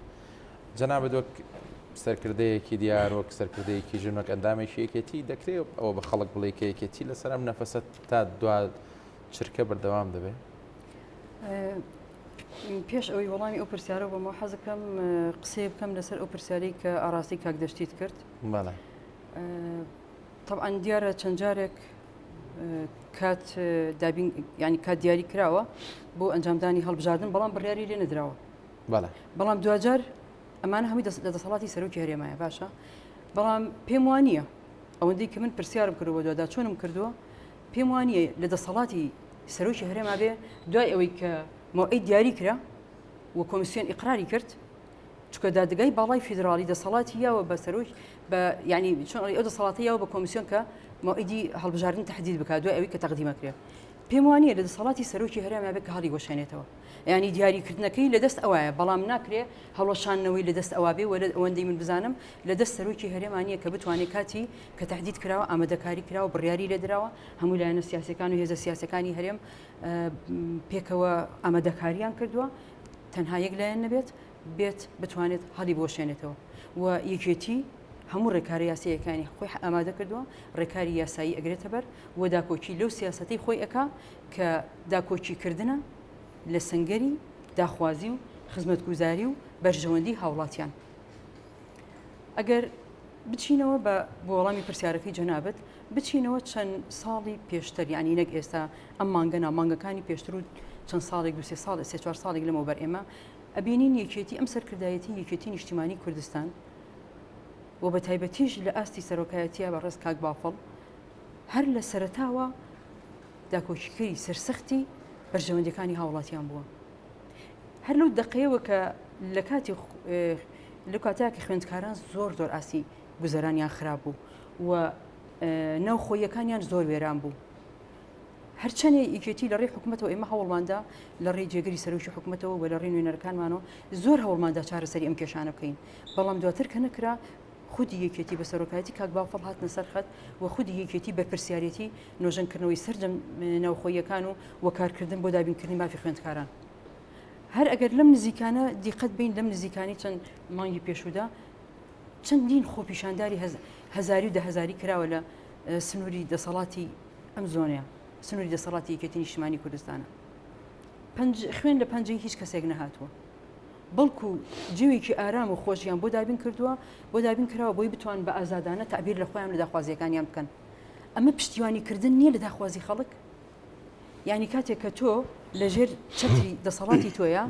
جەنابە دۆک سەرکردەیەکی دیار وەک سەرکردەیەکی ژنوەک ئەندامێکی یەکێتی دەکرێت ئەوە بە خەڵک بڵێ کە یەکێتی لەسەر ئەم نەفەسە تا دوا چرکە بەردەوام دەبێت. پێش ئەوەی وەڵامی ئەو پرسیارە بۆمەوە حەزەکەم قسەی بکەم لەسەر ئەو پرسیارەی کە ئاراستی کاک دەشتیت کرد. بەڵێ. طبعا دیارە چەند جارێک کات دابین ینی کات دیاری کراوە بۆ ئەنجامدانی هەڵبژاردن بەڵام بڕیاری لێ نەدراوە. بەڵام دوجار ئەمانە هەمووی لە دەسەڵاتی سەرۆکی هەرێمایە باشە بەڵام پێم وانە ئەوەندەی کە من پرسیارم کردەوە دودا چۆنم کردووە پێم وانە لە دەسەڵاتی سەرۆکی هەرێما بێ دوای ئەوەی کە مۆعید دیاری کرا و کۆمیسیۆن ئیقراری کرد چکە دادگای باڵای فیدرالی دەسەڵاتی یاوە بە سەرۆک بە ینی چۆن ئەو دەسەڵاتی یاوە بە کۆمیسیۆن کە مۆعیدی هەڵبژاردن تهدید بکات دوای ئەوەی کە تەقدیمە کرێ پێم وانە لە دەسەڵاتی سەرۆکی هەرێما بێت کە هەڵی گۆشێنێتەوە ینی دیاریکردنەکەی لەدەست ئەوایە بەڵام ناکرێ هەڵۆشانەوەی لەدەست ئەوا بێ وەرە ئەوەندەی من بزانم لەدەست سەرۆکی هەرێمانیە کە بتوانێت کاتی کە تهدید کراوە ئامادەکاری کراوە بڕیاری لێدراوە هەموو لایەنە سیاسەکان و هێزە سیاسەکانی هەرێم پێکەوە ئامادەکاریان کردووە تەنها یەک لایەن نەبێت بێت بتوانێت هەڵی بۆشێنێتەوە و یەکێتی هەموو ڕێکاری یاساییەکانی خۆی ئامادە کردووە ڕێکاری یاسایی ئەگرێتە بەر و داکۆچی لەو سیاسەتی خۆی ئەکا کە داکۆچیکردنە لە سنگەری داخوازی و خزمەتگوزاری و بەرژەوەندی هاوڵاتیان. ئەگەر بچینەوە بە وەڵامی پرسیارەکەی جەنابەت بچینەوە چەند ساڵی پێشتر یعنی نەک ئێستا ئەم مانگە نامانگەکانی پێشتر و چەند ساڵێک دو سێ ساڵ سێ چوار ساڵێک لەمەوە بەر ئێمە ئەبینین یەکێتی ئەم سەرکردایەتی یەکێتی نیشتیمانی کوردستان و بە تایبەتیش لە ئاستی سەرۆکایەتیە بە ڕێز کاک باڵ هەر لە سەرەتاوە داکۆچیکەری سەرسەختی بەرژەوەندەکانی هاوڵاتیان بووە. هەر لەو دقەیەوە کە لە کاتی لە کاتەیەکی خوێندکاران زۆر ئاسی گوزەرانیان خراپ بوو و ناوخۆیەکانیان زۆر وێران بوو. هەرچەندێ یەکێتی لە ڕێی حکوومەتەوە ئێمە هەوڵماندا لە ڕێی جێگەری سەرۆکی حکوومەتەوە و لە ڕێی نوێنەرەکانمانەوە زۆر هەوڵماندا چارەسەری ئەم کێشانە بکەین بەڵام دواتر کە نەکرا خودی یەکێتی بە سەرۆکایەتی کاک باڵ هاتنە سەرخەت و خودی یەکێتی بەرپرسیارەتی نۆژەنکردنەوەی سەرجەم ناوخۆیەکان و وەکارکردن بۆ دابینکردنی مافی خوێندکاران. هەر ئەگەر لەم نزیکانە دیقەت بین لەم نزیکانی چەند مانگی پێشودا چەندین خۆپیشانداری هەزاری و دەهەزاری کراوە لە سنووری دەسەڵاتی ئەم زۆنەیە سنووری دەسەڵاتی یەکێتی نیشتیمانی کوردستانە. خوێن لە پەنجەی هیچ کەسێک نەهاتووە بەڵکو جێوێکی ئارام و خۆشیان بۆ دابین کردووە بۆ دابین کراوە بۆی بتوان بە ئازادانە تعبیر لە خۆیان لە داخوازیەکانیان بکەن. ئەمە پشتیوانیکردن نییە لە داخوازی خەڵک یعنی کاتێک کە تۆ لەژێر چەتری دەسەڵاتی تۆیە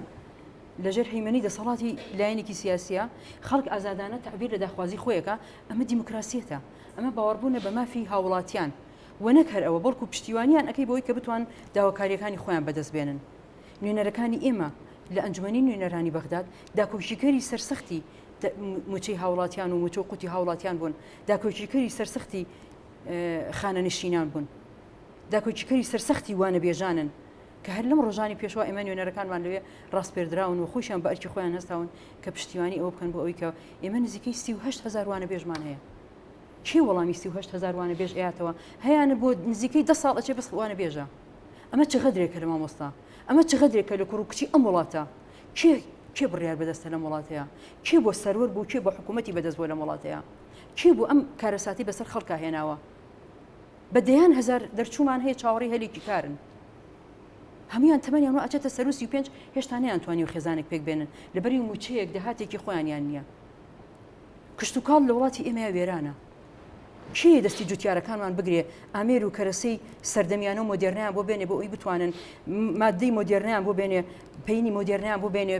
لەژێر هەیمەنی دەسەڵاتی لایەنێکی سیاسیە خەڵک ئازادانە تعبیر لە داخوازی خۆیەکە ئەمە دیموکراسیەتە ئەمە باوەڕبوونە بە مافی هاوڵاتیان و نەک هەر ئەوە بەڵکو پشتیوانیان ئەەکەی بۆی کە بتوان داواکاریەکانی خۆیان بەدەست بێنن. نوێنەرەکانی ئێمە لە ئەنجومەنی نوێنەرانی بەغداد داکۆچیکەری سەرسەختی موچەی هاوڵاتیان و موچە قوتی هاوڵاتیان بوون داکۆچیکەری سەرسەختی خانەنشینان بوون داکۆچیکەری سەرسەختی وانە بێژانن کە هەر لەم ڕۆژانی پێشوا ئێمە نوێنەرەکانمان لەوێ ڕاستپێردراون و خۆشیان بە ئەرکی خۆیان هەستاون کە پشتیوانی ئەوە بکەن بۆ ئەوەی کە ئێمە نزیکەی 38,000 وانە بێژمان هەیە. چی وەڵامی 38,000 وانە بێژ ئەیاتەوە هەیەە بۆ نزیکەی 10 ساڵ ئەچێ بەس وانە بێژە. ئەمە چقدرێکە لە مامۆستا ئەمە چقدرێکە لە کوڕکچی ئەم وڵاتە کێ بڕیار بەدەستە لەم وڵاتەیە کێ بۆ سەرۆر بوو کێ بۆ حکوومەتی بەدەست بۆ لەم وڵاتەیە کێ بۆ ئەم کارەساتی بەسەر خەڵکا هێناوە بە دەیان هەزار دەرچوومان هەیە چاوەڕی هەلێکی کارن هەمویان تەمەنیان و ئەچێتە سەر و 35 هێشتا نەیانتوانی و خێزانێک پێک بێنن لەبەری موچەیەک دەهاتێکی خۆیانیان نییە کشتتوکڵ لە وڵاتی ئێمە وێرانە کێ دەستی جوتیارەکانمان بگرێ ئامێر و کەرەسەی سەردەمیانە و مۆدرنیان بۆ بێنێ بۆ ئەوی بتوانن مادەی مۆدرنیان بۆ بێنێ پەینی مۆدرنیان بۆ بێنێ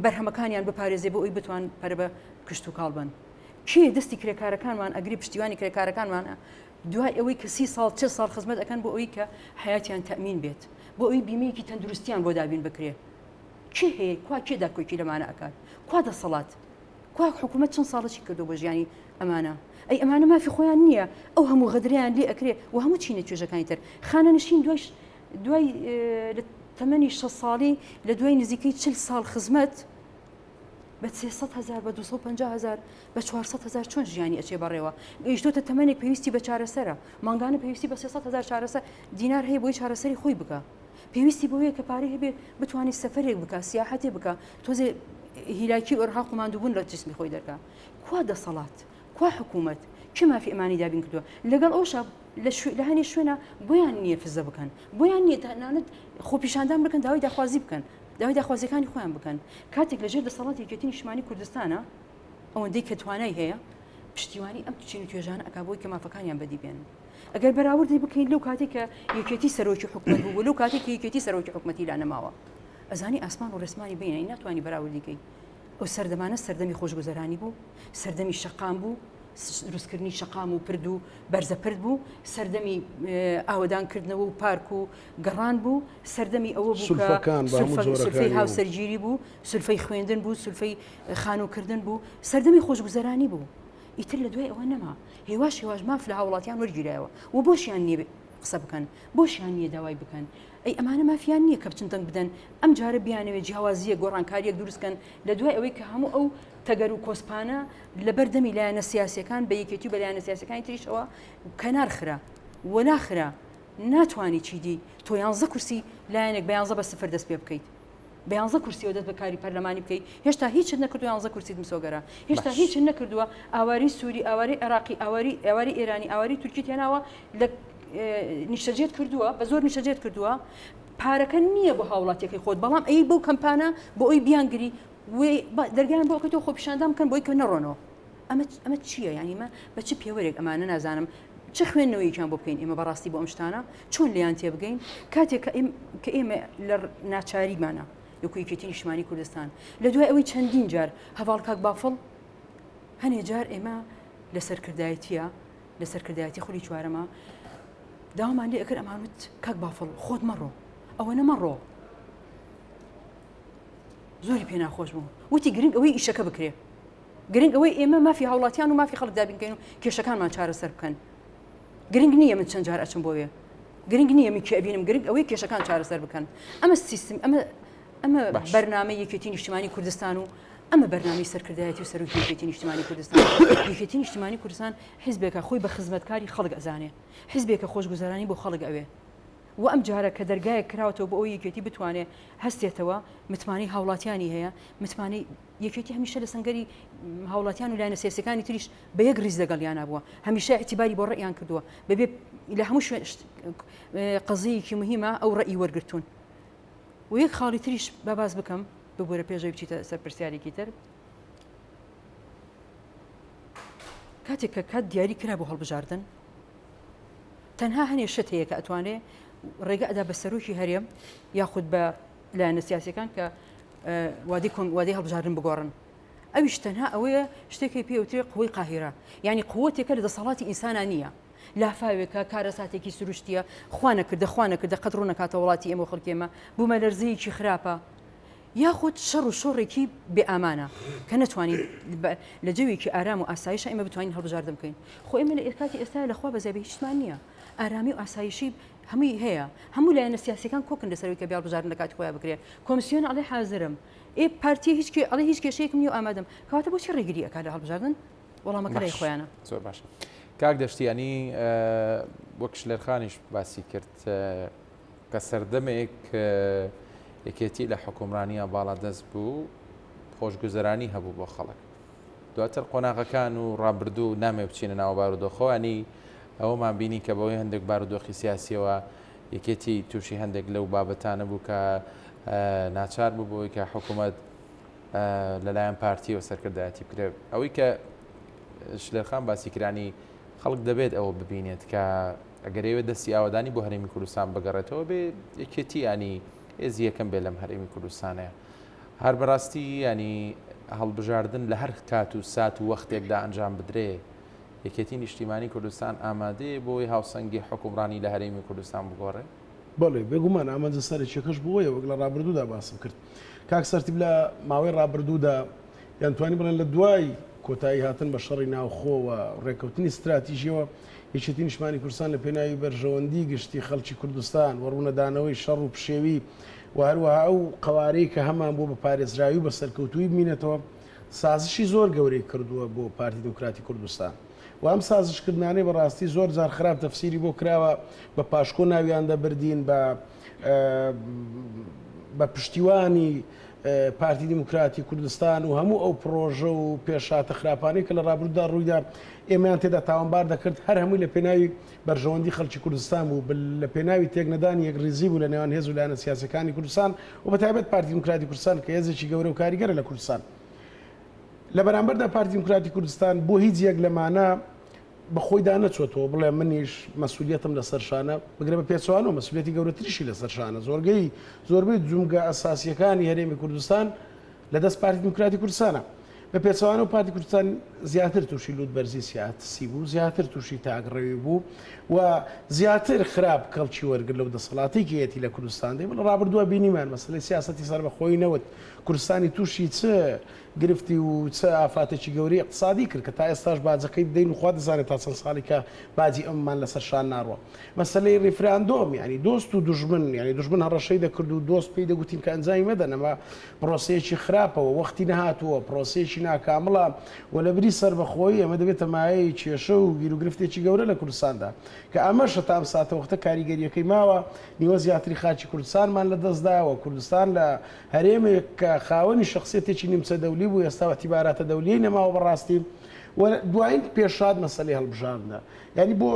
بەرهەمەکانیان بپارێزێ بۆ ئەوی بتوان پەرە بە کشتتوکڵ بن کێ دەستی کرێکارەکانمان ئەگری پشتیوانی کرێکارەکانمانە دوای ئەوەی کە 30 ساڵ 40 ساڵ خزمەت ئەەکەن بۆ ئەوی کە حیاتیان تەمین بێت بۆ ئەوی بیمەیەکی تەندروستیان بۆ دابین بکرێ کێ هەیە کوا کێدا کۆکی لەمانە ئەکات کوا دەسەڵات کوا حکوومەت چەند ساڵەی کردو بۆ ژیانی ئەمانە ئەی ئەمانە مافی خۆیان نییە ئەو هەموو غەدریان لێ ئەکرێ و هەموو چینە توێژەکانی تر خانە نشین دوای تەمەنی 6 ساڵی لە دوای نزیکەی 40 ساڵ خزمەت بە 300,000 بە 250,000 بە 400,000 چۆن ژیانی ئەچێ بەڕێوە گەیشتۆتە تەمەنێک پێویستی بە چارەسەرە مانگانە پێویستی بە 300,000 چارەسەر دینار هەیە بۆی چارەسەری خۆی بکە پێویستی بۆیە کە پارەی هەبێ بتوانانی سەفەرێک بکە سیاحەتێ بکە تۆزێ هیلاکی ئۆرها قوماندوبوون لە جسمی خۆی دەرکا کوا دەسەڵات کوا حکوومەت چه مافی ئەمانی دابین کردووە لەگەڵ ئەوشە لە هەنێ شوێنە بۆیان نییە فزە بکەن بۆیان نییە تەنانەت خۆپیشاندان بکەن داوای داخوازی بکەن داوای داخوازیەکانی خۆیان بکەن کاتێک لەژێر دەسەڵاتی یەکێتی نیشتیمانی کوردستانە ئەوەندەی کە توانای هەیە پشتیوانی ئەم چین توێژانە ئەکا بۆی کە مافەکانیان بەدی بێنن ئەگەر بەراوردی بکەین لەو کاتێک کە یەکێتی سەرۆکی حکومەت بوو لەو کاتێک کە یەکێتی سەرۆکی حکومەتی لا نەماوە ئەزانی ئاسمان و ڕێسمانی بینایی ناتوانانی بەراوردیکەی ئەو سەردەمانە سەردەمی خۆشگوزەرانی بوو سەردەمی شەقام بوو دروستکردنی شەقام و پرد و بەرزەپرد بوو سەردەمی ئاوەدانکردنەوە و پارک و گەڕان بوو سەردەمی ئەوە بوو سولفەی هاوسەرگیری بوو سولفەی خوێندن بوو سولفەی خانووکردن بوو سەردەمی خۆشگوزەرانی بوو ئیتر لە دوای ئەوە نەما هێواش ماف لە هاوڵاتیان وەرگیرایەوە و بۆشیان نییە قسە بکەن بۆشیان نییە داوای بکەن ئەی ئەمانە مافیان نییە کە بچن دەنگ بدەن ئەم جارە بیانەوێت جیاوازیە گۆڕانکاریەک دروستکەن لە دوای ئەوەی کە هەموو ئەو تەگەر و کۆسپانە لە بەردەمی لایەنە سیاسیەکان بە یەکێتی و بە لایەنە سیاسەکانی تریشەوە کەنار خرا وەلا خرا ناتوانی چیدی تۆ 11 کورسی لایەنێک بە 11 بە سفر دەست پێ بکەیت بە 11 کورسیەوە دەست بە کاری پەرلەمانی بکەیت هێشتا هیچ نەکردو 11 کورسی مسۆگەرە هێشتا هیچ نەکردووە ئاواری سووری ئاواری عێراقی ئاواری ئێرانی ئاواری تورکی تێناوە لە نیشتەجێت کردووە بە زۆر نیشتەجێت کردووە پارەکە نییە بۆ هاوڵاتیەکەی خۆت بەڵام ئەی بەو کەمپانە بۆ ئەوی بیانگری دەرگیان بۆ ئەوکەی تۆ خۆپیشاندان بکەن بۆی کە نەڕۆنەوە ئەمە چییە یانیمە بە چ پێوەرێک ئەمانە نازانم چه خوێندنەوەیکیان بۆ بکەین ئێمە بەڕاستی بۆ ئەم شتانە چۆن لیان تێبگەین کاتێک کە ئێمە لە ناچاریمانە یەکو یەکێتی نیشتیمانی کوردستان لە دوای ئەوەی چەندین جار هەواڵ کاک بافڵ هەنێ جار ئێمە لە سەرکردایەتی خولی چوارەمە داوامان لێ ئەکرد ئەمانوت کاک بافڵ خۆت مەڕۆ ئەوە نەمەڕۆ زۆری پێ ناخۆش بوو وتی گرنگ ئەوەی ئیشەکە بکرێ گرنگ ئەوەی ئێمە مافی هاوڵاتیان و مافی خەڵک دابینکەین و کێشەکانمان چارەسەر بکەن گرنگ نییە من چەند جار ئەچم بۆ وێ گرنگ نییە من کێ ئەبینم گرنگ ئەوەی کێشەکان چارەسەر بکەن ئەمە سیستم ئەمە بەرنامەی یەکێتی نیشتیمانی کوردستان و ئەمە بەرنامەی سەرکردایەتی و سەرۆکی یەکێتی نیشتیمانی کوردستان یەکێتی نیشتیمانی کوردستان حیزبێکە خۆی بە خزمەتکاری خەڵک ئەزانێ حیزبێکە خۆشگوزەرانی بۆ خەڵک ئەوێ و ئەم جارە کە دەرگایە کراوەتەوە بۆ ئەوی یەکێتی بتوانێت هەستێتەوە متمانی هاوڵاتیانی هەیە متمانی یەکێتی هەمیشە لە سنگەری هاوڵاتیان و لایەنە سیاسیەکانی تریش بە یەک ڕیز لەگەڵیانە بووە هەمیشە اعتیباری بۆ ڕێیان کردووە بەبێ لە هەموو قەزەیەکی مهمە ئەو ڕێی وەرگرتوون و یەک خاڵی تریش بەباز بکەم ببوورە پێشەوەی بچیتە سەر پرسیارێکی تر کاتێک کە کات دیاری کرا بۆ هەڵبژاردن تەنها هەنێ شت هەیە کە ئەتوانێت ڕێگە ئەدا بە سەرۆکی هەرێم یاخود بە لایەنە سیاسیەکان کە وادەی هەڵبژاردن بگۆڕن ئەویش تەنها ئەوەیە شتێکی پێوترێ قوەی قاهیرە یعنی قووەتێکە لە دەسەڵاتی ئینسانە نییە لافاوێکە کارەساتێکی سروشتیە خوانەکردە قەت ڕوو نەکاتە وڵاتی ئێمە خەڵکێمە بوومە لەرزەیەکی خراپە یاخود شەڕ و شۆڕێکی بێئامانە کە نەتوانین لە جەوێکی ئارام و ئاسایشە ئێمە بتوانین هەڵبژاردن بکەین خۆ ئێمە لە ئێکاتی ئێستا لەخوا بەزای بە هیچمان نییە ئارامی و ئاسایشی هەمووی هەیە هەموو لایەنە سیاسیەکان کۆکن لەسەرەوەی کە بێڵبژاردن لە کاتی خۆیان بکرێت کۆمیسیۆن ئەڵێ حازرم پارتی ئەڵێ هیچ کێشەیەکم نیە و ئامادەم کەواتە بۆچی ڕێگیری ئەکات لە هەڵبژاردن وەڵامەکە لای خۆیانە زۆر باشە کاک دەشتیانی وەک شلێرخانیش باسی کرد کە سەردەمێک یەکێتی لە حکومڕانیە باڵا دەست بوو خۆشگوزەرانی هەبوو بۆ خەڵک دواتر قۆناغەکان و ڕابردوو نامێ بچینە ناو بارودۆخەوانی ئەوەمان بینی کە بەوەی هەندێک بارودۆخی سیاسیەوە یەکێتی تووشی هەندێک لەو بابەتانە بوو کە ناچار بوو بۆی کە حکوومەت لەلایەن پارتی و سەرکردایەتی بکرێت ئەوەی کە شلێرخان باسی کرانی خەڵک دەبێت ئەوە ببینێت کە ئەگەرەوێت دەستی ئاوادانی بۆ هەرێمی کوردستان بگەڕێتەوە بێ یەکێتی ینی هێزی یەکەم بێ لەم هەرێمی کوردستانەیە هەر بەڕاستی ینی هەڵبژاردن لە هەر کات و سات و وەختێکدا ئەنجام بدرێ یەکێتی نیشتیمانی کوردستان ئامادەیە بۆی هاوسەنگی حکومڕانی لە هەرێمی کوردستان بگۆڕێ بەڵێ بێگومان ئامادە سەرچێکەش بۆیە وەک لە ڕابردوودا باسم کرد کاک سەرتیب لە ماوەی ڕابردوودا یانتوانی بڵێن لە دوای کۆتایی هاتن بە شەڕی ناوخۆوە ڕێکەوتنی استراتیژیەوە یەکێتی نیشتیمانی کوردستان لە پێناوی بەرژەوەندی گشتی خەڵکی کوردستان وەڕوونەدانەوەی شەڕ و پشێوی و هەروەها ئەو قەوارەی کە هەمان بۆ بە پارێزراوی و بە سەرکەوتووی بمینێتەوە سازشی زۆر گەورەی کردووە بۆ پارتی دموکراتی کوردستان و ئەم سازشکردانەی بەڕاستی زۆر جار خراپ تەفسیری بۆ کراوە بە پاشکۆ ناویان دەبردین بە پشتیوانی پارتی دموکراتی کوردستان و هەموو ئەو پرۆژە و پێشاتە خراپانەی کە لە ڕابردوودا ڕوویدا ئێمەیان تێدا تاوانبار دەکرد هەر هەمووی لە پێناوی بەرژەوەندی خەڵکی کوردستان بوو لە پێناوی تێکنەدانی یەکڕێزی بوو لە نێوان هێز و لایەنە سیاسەکانی کوردستان و بەتایبەت پارتی دموکراتی کوردستان کە هێزێکی گەورە و کاریگەرە لە کوردستان لە بەرامبەردا پارتی دموکراتی کوردستان بۆ هیچ یەک لەمانە بەخۆیدا نەچۆتەوە بڵێ منیش مەسئولیەتم لە سەرشانە بگرێ بە پێچوانەوە مەسئولیەتی گەورەتریشی لە سەرشانە زۆربەی جومگە ئەساسیەکانی هەرێمی کوردستان لەدەست پارتی دموکراتی کوردستانە بە پێچوانە و پارتی کوردستان زیاتر تووشی لوودبەرزی سیاسی بوو زیاتر تووشی تاگڕێوی بوو و زیاتر خراپ کەڵکی وەرگر لەو دەسەڵاتی کەیەتی لە کوردستان دەی بڵ ڕابردووە بینیمان مەسەلەی سیاسەتی سەربەخۆیی نەوت کوردستانی تووشی چ گرفتی و چه ئافاتێکی گەوری اقتصادی کرد کە تا ئێستاش باجەکەی بدەین و خوا دەزانێت تا چەند ساڵی کە باجی ئەممان لەسەر شان ناڕوە مەسەلەی ڕیفراندۆم ینی دۆست و دوژمن ینی دوژمن هەڕەشەی دەکرد و دۆست پێی دەگوتین کە ئەنجامی مەدەن ئەمە پرۆسەیەکی خراپەوە وەختی نەهاتووە پرۆسەیەکی ناکامڵە و لە بری سەربەخۆیی ئەمە دەبێتە مایەی کێشە و گیرروگرفتێکی گەورە لە کوردستاندا کە ئەمەشە تام ساتە وەختە کاریگەریەکەی ماوە نیوە زیاتری خاچی کوردستانمان لە دەستداوە کوردستان لە هەرێمێک کە خاوەنی شخصیەتێکی نیمچە دەولی بوو ئێستا ئەتیباراتە دەولیەی نەماوە بەڕاستی دوایین پێشاد مەسەلەی هەڵبژاردنە ینی بۆ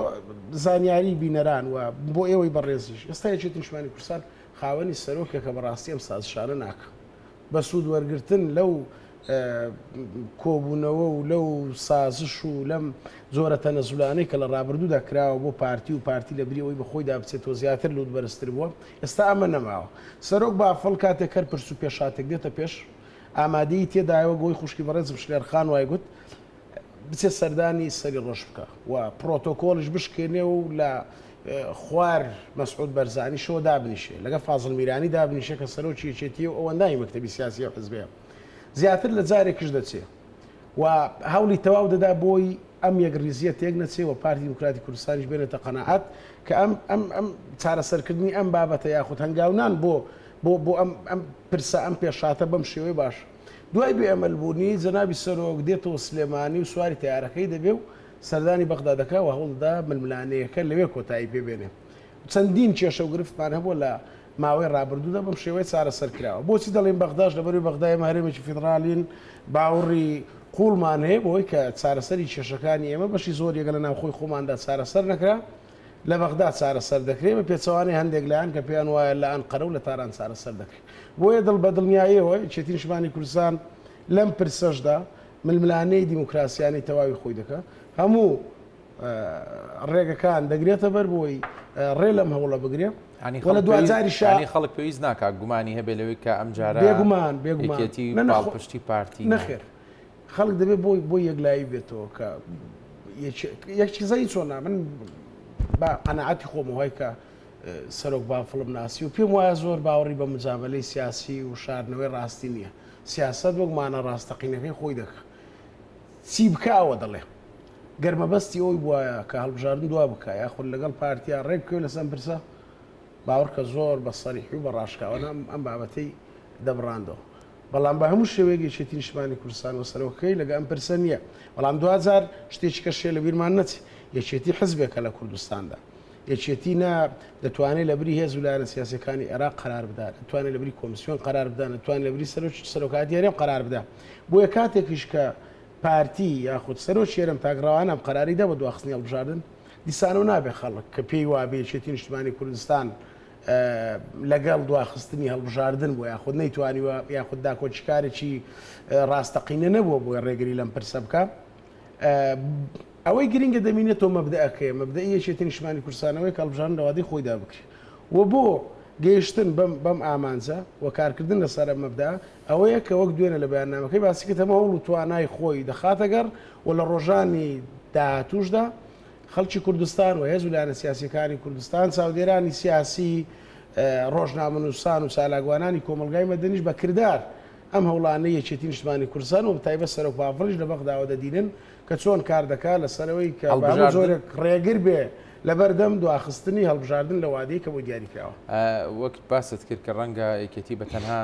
زانیاری بینەران و بۆ ئێوەی بەڕێزیش ئێستا یەکێتی نیشتیمانی کوردستان خاوەنی سەرۆکێکە بەڕاستی ئەم سازشانە ناکە بە سوود وەرگرتن لەو کۆبوونەوە و لەو سازش و لەم زۆرە تەنەزولانەی کە لە ڕابردوودا کراوە بۆ پارتی و پارتی لە بریەوەی بەخۆیدا بچێتەوە زیاتر لود بەرزتر بووە ئێستا ئەمە نەماوە سەرۆک بافڵ کاتێک هەر پرس و پێشاتێک دێتە پێش ئامادەی تێدایەوە گۆی خوشکی بەڕێزم شلێرخان وای گوت بچێت سەردانی سەری ڕۆژ بکە و پرۆتۆکۆلش بشکێنێ و لە خوار مەسعود بەرزانی شەوە دابنیشێ لەگە فازڵ میرانی دابنیشە کە سەرۆکی یەکێتی و ئەوەندانی مەکتەبی سیاسی و حزبەیە زیاتر لە جارێکش دەچێ و هەوڵی تەواو دەدا بۆی ئەم یەکڕیزیە تێک نەچێ و پارتی دموکراتی کوردستانیش بێنێتە قەناعەت کە ئەم چارەسەرکردنی ئەم بابەتە یاخود هەنگاونان بۆ ئەم پرسە ئەم پێشاتە بەم شێوەی باش دوای بێئەمەلبوونی جەنابی سەرۆک دێتەوە سلێمانی و سواری تەیارەکەی دەبێ و سەردانی بەغدادەکە و هەوڵدا ململانەیەەکە لەوێ کۆتایی پێبێنێ چەندین کێشە و گرفتمان هەبووە لە ماوەی ڕابردوودا بەم شێوەی چارەسەرکراوە بۆچی دەڵێن بەغداش لەبەروی بەغدای هەرێمێکی فیدڕالین باوەڕی قوڵمان هەیە بۆی کە چارەسەری کێشەکانی ئێمە بەشی زۆر یەگە لە ناوخۆی خۆماندا چارەسەر نەکرا لە بەغدا چارەسەر دەکرێت بە پێچەوانی هەندێک لایەن کە پێیان وایە لە ئەنقەرە و لە تاران چارەسەر دەکرێت بۆیە دڵ بە دڵنیاییەوە یەکێتی نیشتیمانی کوردستان لەم پرسەشدا ململانەی دیموکراسیانی تەواوی خۆی دەکە هەموو ڕێگەکان دەگرێتە بەر بۆی ڕێ لەم هەوڵە بگرێ لە دوجاری شانی خەڵک پێویست ناکات گومانی هەبێ لەوەی کە ئەم جارە بێگومان پشتی پارتی نەخێر خەڵک دەبێت بۆی یەکلایی بێتەوە کە یەکچیزایی چۆنا من بە قەنەعەتی خۆم وای کە سەرۆک بافڵم ناسی و پێم وایە زۆر باوەڕی بە مجاملەی سیاسی و شاردنەوەی ڕاستی نییە سیاست وەکمانە ڕاستەقینەکەی خۆی دەکە چی بکەوە دەڵێ گەرمەبەستی ئەوی وایە کە هەڵبژاردن دوا بکە یاخود لەگەڵ پارتیا ڕێککەوێ لەسەر پرسە باوەڕ کە زۆر بە سەریحی و بە ڕاشکاوە ئەم بابەتەی دەبڕاندەوە بەڵام بە هەموو شێوەیەک یەکێتی نیشتیمانی کوردستان و سەرۆکەکەی لەگە ئەم پرسە نییە بەڵام 2000 شتێکی کەشێ لە بیرمان نەچێت یەکێتی حزبێکە لە کوردستاندا یەکێتی دەتوانێت لە بری هێز و لایەنە سیاسەکانی عێراق قرار بدات دەتوانێت لە بری کۆمیسیۆن قرار بدات دەتوانێت لە بری سەرۆکاتی هەرێم قرار بدات بۆیە کاتێکیش کە پارتی یاخود سەرۆکی هەرێم تاگڕاوانم قراریدا بە دواخستنی هەڵبژاردن دیسانەوە نابێ خەڵک کە پێی وابێ یەکێتی نیشتیمانی کوردستان لەگەڵ دواخستنی هەڵبژاردن بۆ یاخود نەیتوانیوە یاخود داکۆچیکارێکی ڕاستەقینە نەبووە بۆی ڕێگری لەم پرسە بکە ئەوەی گرنگە دەمینێتەوە مەبدەکەی مەبدەیەکی نیشتمانی کوردستانەوەی کەڵبژان لەوادی خۆیدا بکرێت و بۆ گەیشتن بەم ئامانجە و کارکردن لەسەر مەبدا ئەوەیە کە وەک دوێنە لە بەیاننامەکەی باسیکە تەمە هەوڵ و توانای خۆی دەخاتەگەر و لە ڕۆژانی داهاتووشدا خەڵکی کوردستان و هێز ویلایەتە سیاسیەکانی کوردستان چاودێرانی سیاسی ڕۆژنامەنووسان و سالاگوانانی کۆمەلگای مەدەنیش بە کردار ئەم هەوڵانە یەکێتی نیشتمانی کوردستان و بەتایبەت سەرۆک باڤڕیش لە بەغداوە دەدینن کە چۆن کار دەکات لەسەرەوەی کە زۆرێک ڕێگر بێ لەبەردەم دواخستنی هەڵبژاردن لە وادەی کە بۆ دیاریکراوە. وەک باست کرد کە ڕەنگە یەکێتی بە تەنها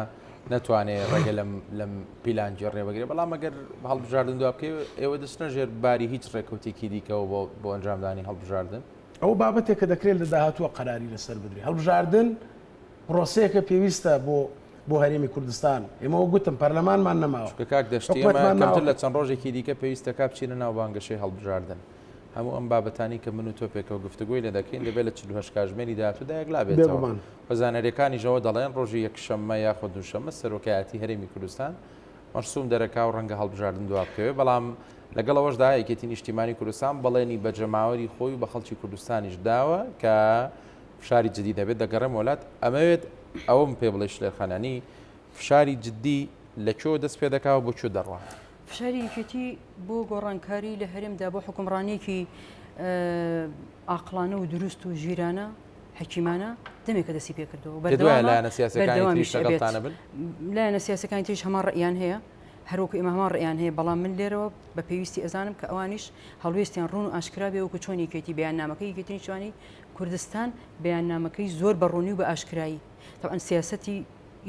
ناتوانێت ڕێگە لەم پیلانجی ڕێبگرێت بەڵام ئەگەر هەڵبژاردن دو بکەی ئێوە دەستنە ژێر باری هیچ ڕێکوتێکی دیکەەوە بۆ ئەنجامدانی هەڵبژاردن. ئەو بابەتێک کە دەکرێت لە داهاتووە قەراری لەسەر بدرێت. هەڵبژاردن پرۆسەیەکە پێویستە بۆ هەرێمی کوردستان. ئێمەوە گوتم پەرلەمانمان نەماوە. کاک دەشتی ئێمە لە چەند ڕۆژێکی دیکە پێویستە کا بچینە ناو بانگەشەی هەڵبژاردن. هەموو ئەم بابەتانی کە من و تۆ پێکەوە گفتگوی لە دەکەین دەبێت لە 48 کاتژمێری داهاتوودا یەکلا بێتەوە. بەزانەریەکانیشەوە دەڵێن ڕۆژی یەکشەممە یاخود دووشەممە سەرۆکایەتی هەرێمی کوردستان مەرسوم دەرەکا و ڕەنگە هەڵبژاردن دوا بکەوێت بەڵام لەگەڵەوەشدا یەکێتی نیشتیمانی کوردستان بەڵێنی بە جەماوەری خۆی بە خەڵکی کوردستانیش داوە کە فشاری جدی دەبێت دەگەڕێم وڵات ئەمەوێت ئەوم پێ بڵێ شلێرخانانی فشاری جدی لەکوێ دەست پێ دەکاوە بۆ چۆ دەڕوات. فشاری یەکێتی بۆ گۆڕانکاری لە هەرێمدا بۆ حکومڕانێکی ئاقلانە و دروست و ژیرانە حکیمانە دەمێکە دەستی پێ کردەوە لایەنە سیاسەکانی تریش هەمان ڕێیان هەیە هەروەکو ئێمە هەمان ڕێیان هەیە بەڵام من لێرەوە بە پێویستی ئەزانم کە ئەوانیش هەڵوێستیان ڕوون و ئاشکرا بێ وەکو چۆن یەکێتی بەیاننامەکەی یەکێتی نیشتیمانی کوردستان بەیاننامەکەی زۆر بەڕوونی و بە ئاشکرایی تەبعاً سیاسەتی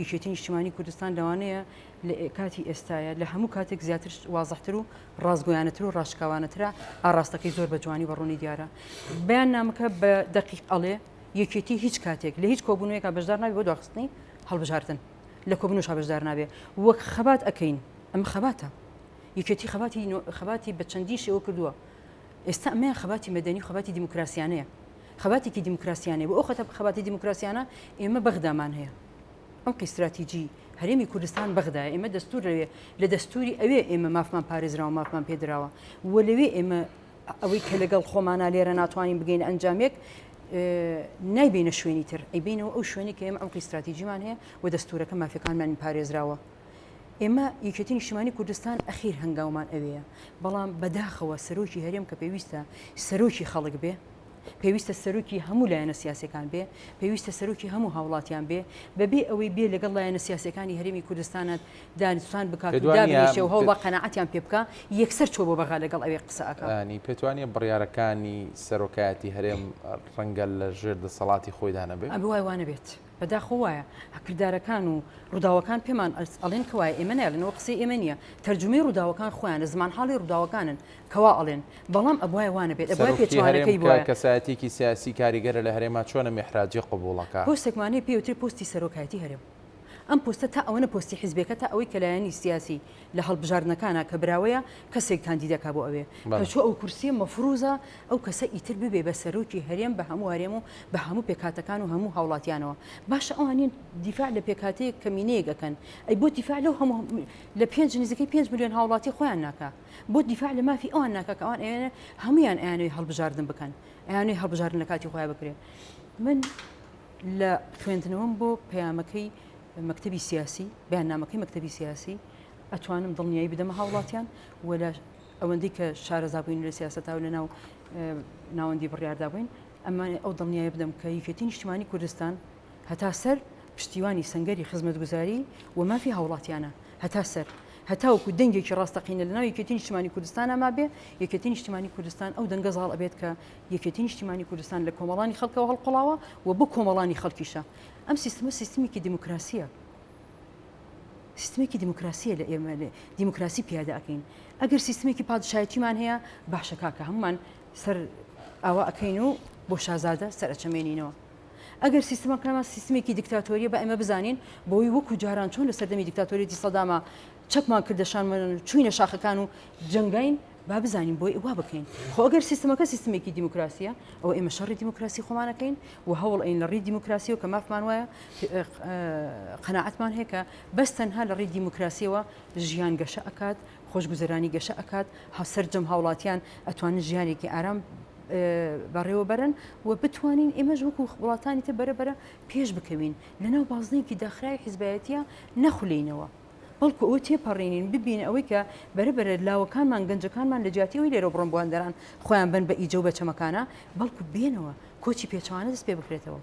یەکێتی نیشتیمانی کوردستان لەوانەیە لە کاتی ئێستاە لە هەموو کاتێک زیاتر وازەحتر و ڕازگۆیانەتر و ڕاشکاوانەترە ئاراستەکەی زۆر بە جوانی بەڕوونی دیارە بەیاننامەکە بە دەقیق ئەڵێ یەکێتی هیچ کاتێک لە هیچ کۆبوونەوەیەکە بەشدار نابێت بۆ دواخستنی هەڵبژاردن لە کۆبوونەوەش بەشدار نابێت وەک خەبات ئەەکەین ئەم خەباتە یەکێتی خەباتی بە چەندی شێوە کردووە ئێستا ئەمەیان خەباتی مەدەنی و خەباتی دیموکراسیانەیە خەباتێکی دیموکراسیانەیە بۆ ئەو خەباتی دیموکراسیانە ئێمە بەغدامان هەیە ئەم استراتیژی هەرێمی کوردستان بەغدایە ئێمە دەستور لە دەستوری ئەوێ ئێمە مافمان پارێزراوە مافمان پێدراوە و لەوێ ئێمە ئەوەی کە لەگەڵ خۆمانە لێرە ناتوانین بگەین ئەنجامێک نایبینە شوێنی تر ئەیبینەوە ئەو شوێنی کە ئێمە ئەم استراتیژیمان هەیە و دەستورەکە مافیەکانمان پارێزراوە ئێمە یەکێتی نیشتیمانی کوردستان ئەخیر هەنگاومان ئەوەیە بەڵام بەداخەوە سەرۆکی هەرێم کە پێویستە سەرۆکی خەڵک بێ پێویستە سەرۆکی هەموو لایەنە سیاسەکان بێ پێویستە سەرۆکی هەموو هاوڵاتیان بێ بەبێ ئەوەی بێ لەگەڵ لایەنە سیاسەکانی هەرێمی کوردستانە دانیستان بکات و دابنیشێ و هەوڵ بە قەناعەتیان پێ بکە یەکسەر چۆ بۆ بەغا لەگەڵ ئەوێ قسەکە پێتوانێت بڕیارەکانی سەرۆکایەتی هەرێم ڕەنگە لە ژێر دەسەڵاتی خۆیدانە بێت ئەبێ وای وانە بێت بەداخۆ وایە هەکردارەکان و ڕووداوەکان پێمان ئەڵێن کە وایە ئێمە نایڵێنەوە قسەی ئێمە نییە تەرجمەی ڕووداوەکان خۆیانە زمان حاڵی ڕووداوەکانن کەوا ئەڵێن بەڵام ئەبوایە وانە بێت ئەبوای پێچوانەکەی بووە کەسایەتێکی سیاسی کاریگەرە لە هەرێما چۆنە میحراجی قبوڵەکە پۆستێکمانەیە پێوتری پۆستی سەرۆکایەتی هەرێم ئەم پۆستە تا ئەوەنە پۆستی حیزبەکە تا ئەوەی کەلایەنی سیاسی لە هەڵبژاردنەکانە کە براوەیە کەسێک کاندیدەکا بۆ ئەوێ کە چۆ ئەو کورسیە مەفروزە ئەو کەسە ئیتر ببێ بە سەرۆکی هەرێم بە هەموو هەرێم و بە هەموو پێکاتەکان و هەموو هاوڵاتیانەوە باشە ئەوانین دیفاع لە پێکاتەیە کەمینەیە دەکەن ئەی بۆ دیفاع لەو هەموو لە 5 ملیۆن هاوڵاتی خۆیان ناکە بۆ دیفاع لە مافی ئەوان ناکە کە ئەوان ئێنە هەمویان ئەیانەوەی هەڵبژاردن بکەن ئەیانەوەی هەڵبژاردن لە کاتی خۆیان بکرێت من لە خوێندنەوەم بۆ پەیامەکەی مەکتەبی سیاسی بەیاننامەکەی مەکتەبی سیاسی ئەتوانم دڵنیایی بدەمە هاوڵاتیان و لە ئەوەندەی کە شارەزا بووین لە سیاسەتا و لە ناوەندی بڕیاردا بووین ئەمە ئەو دڵنیایی بدەم کە یەکێتی نیشتیمانی کوردستان هەتا سەر پشتیوانی سەنگەری خزمەتگوزاری و مافی هاوڵاتیانە هەتا سەر هەتاوەکو دەنگێکی ڕاستەقینە لەناو یەکێتی نیشتیمانی کوردستانە ما بێ یەکێتی نیشتیمانی کوردستان ئەو دەنگە زاڵ ئەبێت کە یەکێتی نیشتیمانی کوردستان لە کۆمەڵانی خەڵکەوە هەڵقڵاوە و بۆ کۆمەڵانی خەڵکیشە ئەم سیستمە سیستمێکی دیموکراسیە سیستمێکی دیموکراسیە لە ئێمە دیموکراسی پیاده ئەکەین ئەگەر سیستمێکی پادشایەتیمان هەیە باشە کاکە هەمومان سەر ئاوا ئەەکەین و بۆ شازادە سەرچەمێنینەوە ئەگەر سیستمەکەمان سیستمێکی دیکتاتۆریە بە ئێمە بزانین بۆی وەکو جاران چۆن لە سەردەمی دیکتاتۆریەتی سەدامە چەکمان کردەشانمان چوینە شاخەکان و جەنگین با بزانین بۆی وا بکەین خۆ ئەگەر سیستمەکە سیستمێکی دیموکراسیە ئەو ئێمە شەڕی دیموکراسی خۆمانەکەین و هەوڵ ئەین لە ڕێی دیموکراسی و کە مافمان وایە قەناعەتمان هەیە کە بەس تەنها لە ڕێی دیموکراسیەوە ژیان گەشە ئەکات خۆشگوزەرانی گەشە ئەکات سەرجەم هاوڵاتیان ئەتوانن ژیانێکی ئارام بەڕێوە بەرن و بتوانین ئێمەش وەکو وڵاتانی تر بەرەبەرە پێش بکەوین لەناو بازنێکی داخرای حیزبایەتیە نەخولینەوە بەڵکو ئەوە تێپەڕێنین ببین ئەوەی کە بەرەبەرە لاوەکانمان گەنجەکانمان لە جیاتیەوەی لێرە بڕۆمبواندەران خۆیان بن بە ئیجە و بە چەمەکانە بەڵکو بێنەوە کۆچی پێچوانە دەست پێ بکرێتەوە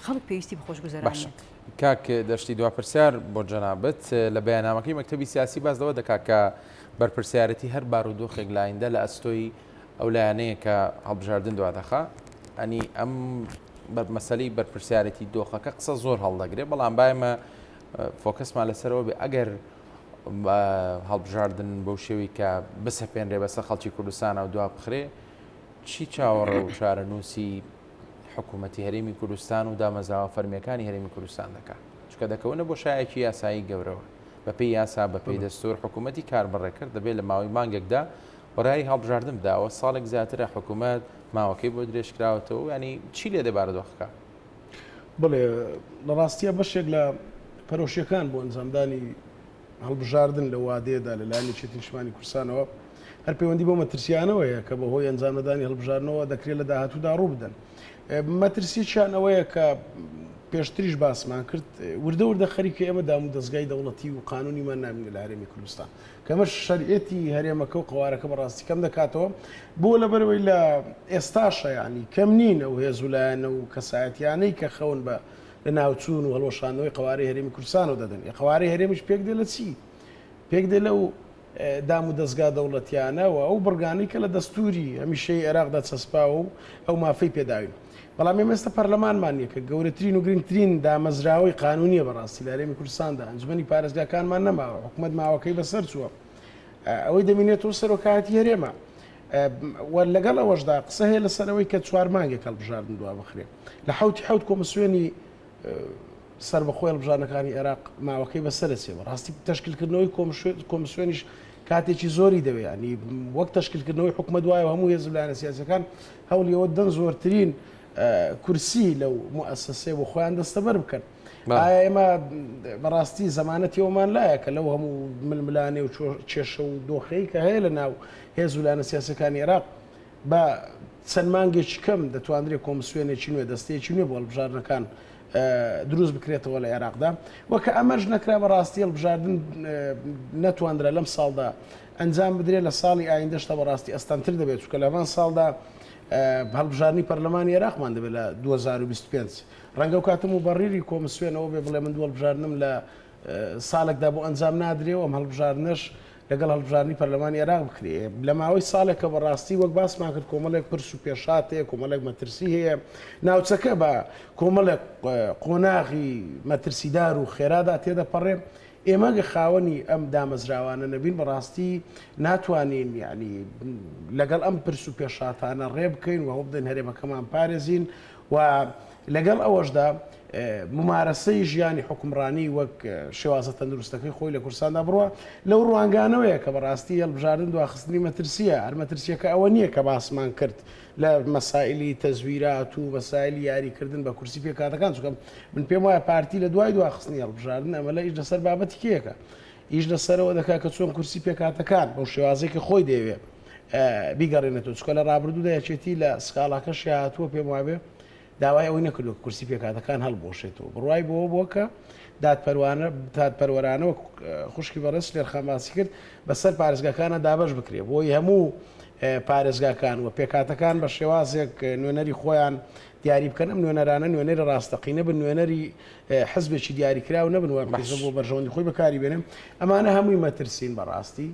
خەڵک پێویستی بە خۆشگوزەرانی کاک دەشتی دوپرسیار بۆ جەنابەت لە بەیاننامەکەی مەکتەبی سیاسی باس لەوە دەکات کە بەرپرسیارەتی هەر بارودۆخێک لایەندە لە ئەستۆی ئەو لایەنەیە کە هەڵبژاردن دوادەخا ئەنی ئەم مەسەلەی بەرپرسیارەتی دۆخەکە قسە زۆر هەڵدەگرێت بەڵام بایمە فۆکەسمان لەسەرەوە بێ ئەگەر هەڵبژاردن بەو شێوی کە بسەپێنرێ بەسە خەڵکی کوردستانە و دوا بخرێ چی چاوەڕە و چارەنووسی حکوومەتی هەرێمی کوردستان و دامەزراوە فەرمیەکانی هەرێمی کوردستان دەکات چکە دەکەونە بۆ شایەکی یاسایی گەورەوە بەپێی یاسا بەپێی دەستور حکوومەتی کاربڕێکرد دەبێت لە ماوەی مانگێکدا بەڕای هەڵبژاردن بداوە ساڵێک زیاترە حکوومەت ماوەکەی بۆ درێژکراوەتەوە ینی چی لێ دەبارە دۆخەکە بڵێ لە ڕاستیە بەشێک لە پەرۆشیەکان بۆ ئەنجامدانی هەڵبژاردن لە وادەیەدا لەلایەنی چێتی نیشتمانی کوردستانەوە هەر پەیوەندی بۆ مەترسیانەوەیە کە بەهۆی ئەنجامدانی هەڵبژاردنەوە دەکرێت لە داهاتوودا ڕوو بدەن مەترسییان ئەوەیە کە پێشتریش باسمان کرد وردە وردە خەریکە ئێمە دام و دەستگای دەوڵەتی و قانونیمان نامینە لە هەرێمی کوردستان کەمە شەریعەتی هەرێمەکە و قوارەکە بەڕاستی کەم دەکاتەوە بۆ لەبەرەوەی لە ئێستاشە ینی کەم نینە و هێزولایەنە و کەسایەتیانەی کە خەون بە لە ناوچوون و هەڵۆشانەوەی قوارەی هەرێمی کوردستانەوە دەدەن قوارەی هەرێمیش پێک دێ لە چی پێک دێ لەو دام و دەستگا دەوڵەتیانەوە ئەو بڕگانی کە لە دەستوری هەمیشەی عێراقدا چەسپاوە و ئەو مافەی پێداوین بەڵام ئێمێستا پەرلەمانمان کە گەورەترین و گرنگترین دامەزراوەی قانونیە بەڕاستی لە هەرێمی کوردستاندا ئەنجومەنی پارێزگاکانمان نەماوە حکوومەت ماوەکەی بەسەر چووە ئەوەی دەمێنێتەوە سەرۆکایەتی هەرێمە لەگەڵ ئەوەشدا قسە هەیە لەسەرەوەی کە 4 مانگێک هەڵبژاردن دوا بخرێ لە حوت کۆمسیۆنی سربەخۆی هەڵبژاردنەکانی عێراق ماوەکەی بەسەرچێ ڕاستی تشکیلکردنەوەی کۆمسیۆنیش کاتێکی زۆری دەوێت ینی وەک تشکیلکردنەوەی حکومەت وایە هەموو هێزولایەنە سیاسەکان هەوڵیەوە دەن زۆرترین کورسی لەو موسسێ بۆ خۆیان دەستەبەر بکەن ئێمە بەڕاستی زەمانەتیەوەمان لایە کە لەو هەموو ململانێ و کێشە و دۆخەی کە هەیە لە ناو هێزولایەنە سیاسەکانی عێراق بە چەند مانگێکی کەم دەتوانرێت کۆمسیۆنێکی نوێ دەستەیەکی نوێ بۆ هەڵبژاردنەکان دروست بکرێتەوە لە عێراقدا وەکە ئەمەش نەکرا بەڕاستی هەڵبژاردن نەتواندرا لەم ساڵدا ئەنجام بدرێت لە ساڵی ئایندەشتا بەڕاستی ئەستانتر دەبێت چکە لەوان ساڵدا هەڵبژاردننی پەرلەمانی عێراقمان دەبێت لە 2025 ڕەنگە و کاتم و بەڕێری کۆمسیۆنەوە بێ بڵێ من هەڵبژاردنم لە ساڵێکدا بۆ ئەنجام نادرێەوە ئەم هەڵبژاردنەش لەگەڵ هەڵبژاردننی پەرلەمانی عێراق بکرێ لە ماوەی ساڵێکە بەڕاستی وەک باسمان کرد کۆمەڵێک پرس و پێشات هەیە کۆمەڵێک مەترسی هەیە ناوچەکە بە کۆمەڵێک قۆناغی مەترسیدار و خێرادا تێدەپەڕێ ئێمە خاوەنی ئەم دامەزراوانە نەبین بەڕاستی ناتوانین یعنی لەگەڵ ئەم پرس و پێشاتانە ڕێ بکەین و هەوڵ بدەین هەرێمەکەمان پارێزین و لەگەڵ ئەوەشدا ممارەسەی ژیانی حکومڕانی وەک شێوازە تەندروستەکەی خۆی لە کوردستاندا بڕوە لەو ڕوانگانەوەیە کە بەڕاستی هەڵبژاردن دواخستنی مەترسیە هەرمەترسیەکە ئەوە نییە کە باسمان کرد لە مەسائلی تەزویرات و مەسائلی یاریکردن بە کورسی پێکاتەکان چکەم من پێم وایە پارتی لە دوای دواخستنی هەڵبژاردن ئەمە لە ئیش لەسەر بابەتی کێکە ئیش لەسەرەوە دەکات کە چۆن کورسی پێکاتەکان بەو شێوازێکی خۆی دەوێت بیگەڕێنێتەوە چکە لە ڕابردوودا یەکێتی لە سکاڵاکەش هاتووە پێم وابێ داوای ئەوەی نەکردو کورسی پێکاتەکان هەڵبۆشێتەوە بڕوای بۆ کە دادپەروەرانەوە خوشکی بەڕست لێرخەماسی کرد بەسەر پارێزگاکانە دابەش بکرێ بۆی هەموو پارێزگاکان و پێکاتەکان بە شێوازێک نوێنەری خۆیان دیاری بکەن ئەم نوێنەرانە نوێنەری ڕاستەقینە بن نوێنەری حزبێکی دیاریکرا و نەبن بۆ بەرژەوەندی خۆی بەکاری بێنم ئەمانە هەمووی مەترسین بەڕاستی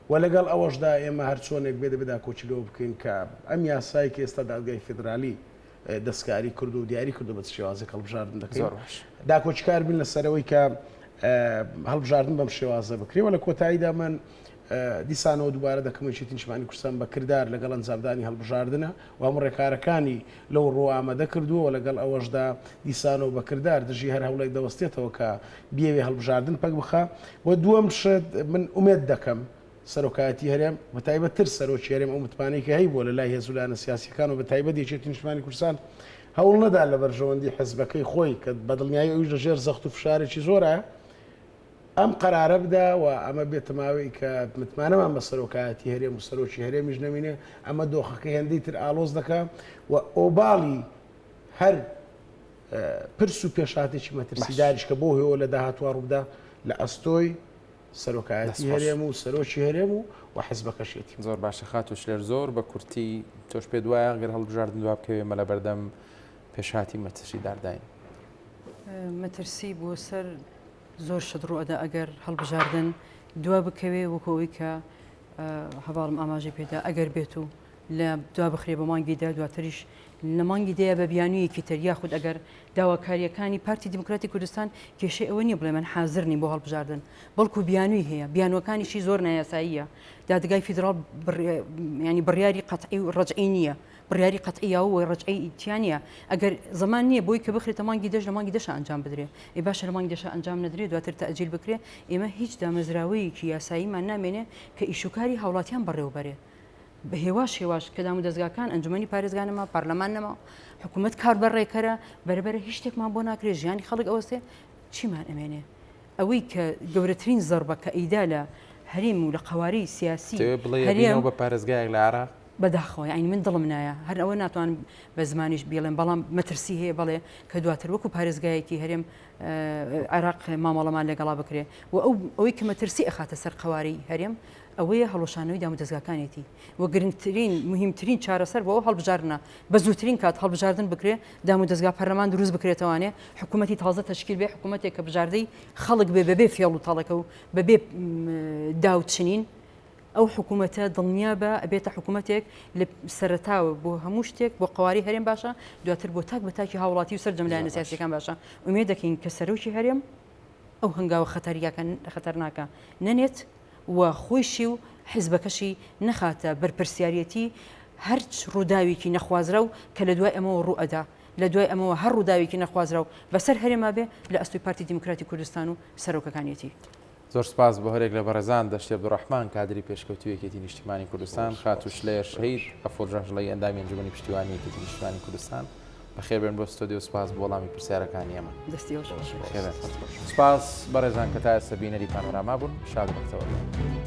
و لەگەڵ ئەوەشدا ئێمە هەر چۆنێک بێدەبدا کۆچلەوە بکەین کە ئەم یاسایی کە ئێستا دادگای فێدرالی دەستکاری کرد و دیاری کردو بە شێوازێک هەڵبژاردن دەکەین داکۆچکار بین لەسەرەوەی کە هەڵبژاردن بەم شێوازە بکرێەوە لە کۆتاییدا من دیسانەوە دووبارە دەکەمە چێتی نیشتمانی کوردستان بە کردار لەگەڵ ئەنجامدانی هەڵبژاردنە و هەموو ڕێکارەکانی لەو ڕۆ ئامادە کردووە لەگەڵ ئەوەشدا دیسانەوە بە کردار دژی هەر هەوڵێک دەوەستێتەوە کە بیاوێ هەڵبژاردن پەک بخە و دووەم شت من ئومێد دەکەم سەرۆکایەتی هەرێم بە تایبەتتر سەرۆکی هەرێم ئەو متمانەی کە هەیە بۆ لە لای هێزولایەنە سیاسیەکان و بە تایبەت یەکێتی نیشتمانی کوردستان هەوڵ نەدا لە بەرژەوەندی حزبەکەی خۆی کە بەدڵنیایی ئەویش لەژێر زەخت و فشارێکی زۆرە ئەم قەرارە بدە و ئەمە بێتەماوەی کە متمانەمان بە سەرۆکایەتی هەرێم و سەرۆکی هەرێمیش نەمینێ ئەمە دۆخەکە هێندەی تر ئالۆز دەکە و ئۆباڵی هەر پرس و پێشاتێکی مەترسیداریش کە بۆ هێوە لە داهاتوە ڕوودا لە ئەستۆی سەرۆکایەتی هەرێم و سەرۆکی هەرێم و حیزبەکەشێتی زۆر باشە خاتوش لێر زۆر بە کورتی تۆش پێ دوایە گەر هەڵبژاردن دوا بکەوێ مەلە بەردەم پێشاتی مەترسی دارداین مەترسی بۆ سەر زۆر شدڕۆدا ئەگەر هەڵبژاردن دوا بکەوێ وەکەوەی کە هەواڵم ئاماژەی پێدا ئەگەر بێت و لە دوا بخرێ بە مانگیدا دواتریش لە مانگی دەیە بە بیانوویەکی تر یاخود ئەگەر داواکاریەکانی پارتی دیموکراتی کوردستان کێشەی ئەوە نییە بڵێ من حاضر نیم بۆ هەڵبژاردن بەڵکو بیانووی هەیە بیانوەکانیشی زۆر نایاساییە دادگای فیدراڵ ینی بڕیاری قەتعی و ڕەجعی نییە بڕیاری قەتعیە و ڕەجعی تیانە ئەگەر زمان نییە بۆی کە بخرێتە مانگی دەش لە مانگی دەش ئەنجام بدرێ ئی باشە لە مانگی دەش ئەنجام نەدرێت دواتر تەئجیل بکرێ ئێمە هیچ دامەزراوەیەکی یاساییمان نامێنێ کە ئیشوکاری هاوڵاتیان بەڕێوەبەرێ بە هێواش کە دام و دەستگاکان ئەنجومەنی پارێزگانەما پارلەمان نەما حکوومەت کار بەڕێکەرە بەرەبەرە هیچ شتێکمان بۆ ناکرێت ژیانی خەڵک ئەوەستێ چیمان ئەمێنێ ئەوەی کە گەورەترین زەربە کە ئەیدا لە هەرێم و لە قواری سیاسی هەرێم بە پارێزگایەک لە عێراق بەداخەوە ئەین من دڵم نایە هەر ئەوە ناتوان بە زمانیش بێڵێن بەڵام مەترسی هەیە بڵێ کە دواتر وەکو پارێزگایەکی هەرێم عێراق مامەڵەمان لەگەڵا بکرێ و ئەوەی کە مەترسی ئەخاتە سەر قواری هەرێم ئەوەیە هەڵۆشانەوەی دام و دەستگاکانێتی و گرنگترین مهمترین چارەسەر بۆ هەڵبژاردنە بە زووترین کات هەڵبژاردن بکرێ دام و دەستگا پەرلەمان دروست بکرێتەوانێ حکوومەتی تازە تەشکیل بێ حکوومەتێک کە بژاردەی خەڵک بێ بەبێ فێڵ و تاڵەکە و بەبێ داوچنین ئەو حکوومەتە دڵنیا بە ئەبێتە حکوومەتێک لە سەرتاوە بۆ هەموو شتێک بۆ قواری هەرێم باشە دواتر بۆ تاک بەتاکی هاوڵاتی و سەرجەملایەنە سیاسیەکان باشە ئومێ دەکەین کە سەرۆکی هەرێم ئەو هەنگاوە خەتەرناکە نەنێت و خۆشی و حیزبەکەشی نەخاتە بەرپرسیارەتی هەرچ ڕووداوێکی نەخوازرا و کە لە دوای ئەمەوە ڕوئەدا لە دوای ئەمەوە هەر ڕووداوێکی نەخوازرا و بەسەر هەرێما بێ لە ئەستوی پارتی دیموکراتی کوردستان و سەرۆکەکانیەتی زۆر سپاس بە هەرێک لە بەڕێزان دەشتی عەبدوڕەحمان کادری پێشکەوتوویەکێتی نیشتیمانی کوردستان خاتوش لێر شەهید ئەفۆرژەژڵەی ئەندامی ئەنجومەنی پشتیوانیەکێتی نیشتیمانی کوردستان بەخێر بێن بۆ ستۆدیۆ سپاس بۆ وەڵامی پرسیارەکانی ئێمە دەستی سپاس بەڕێزان کە تا ئێستا بینەری پانۆراما بوون شاد بەختەوە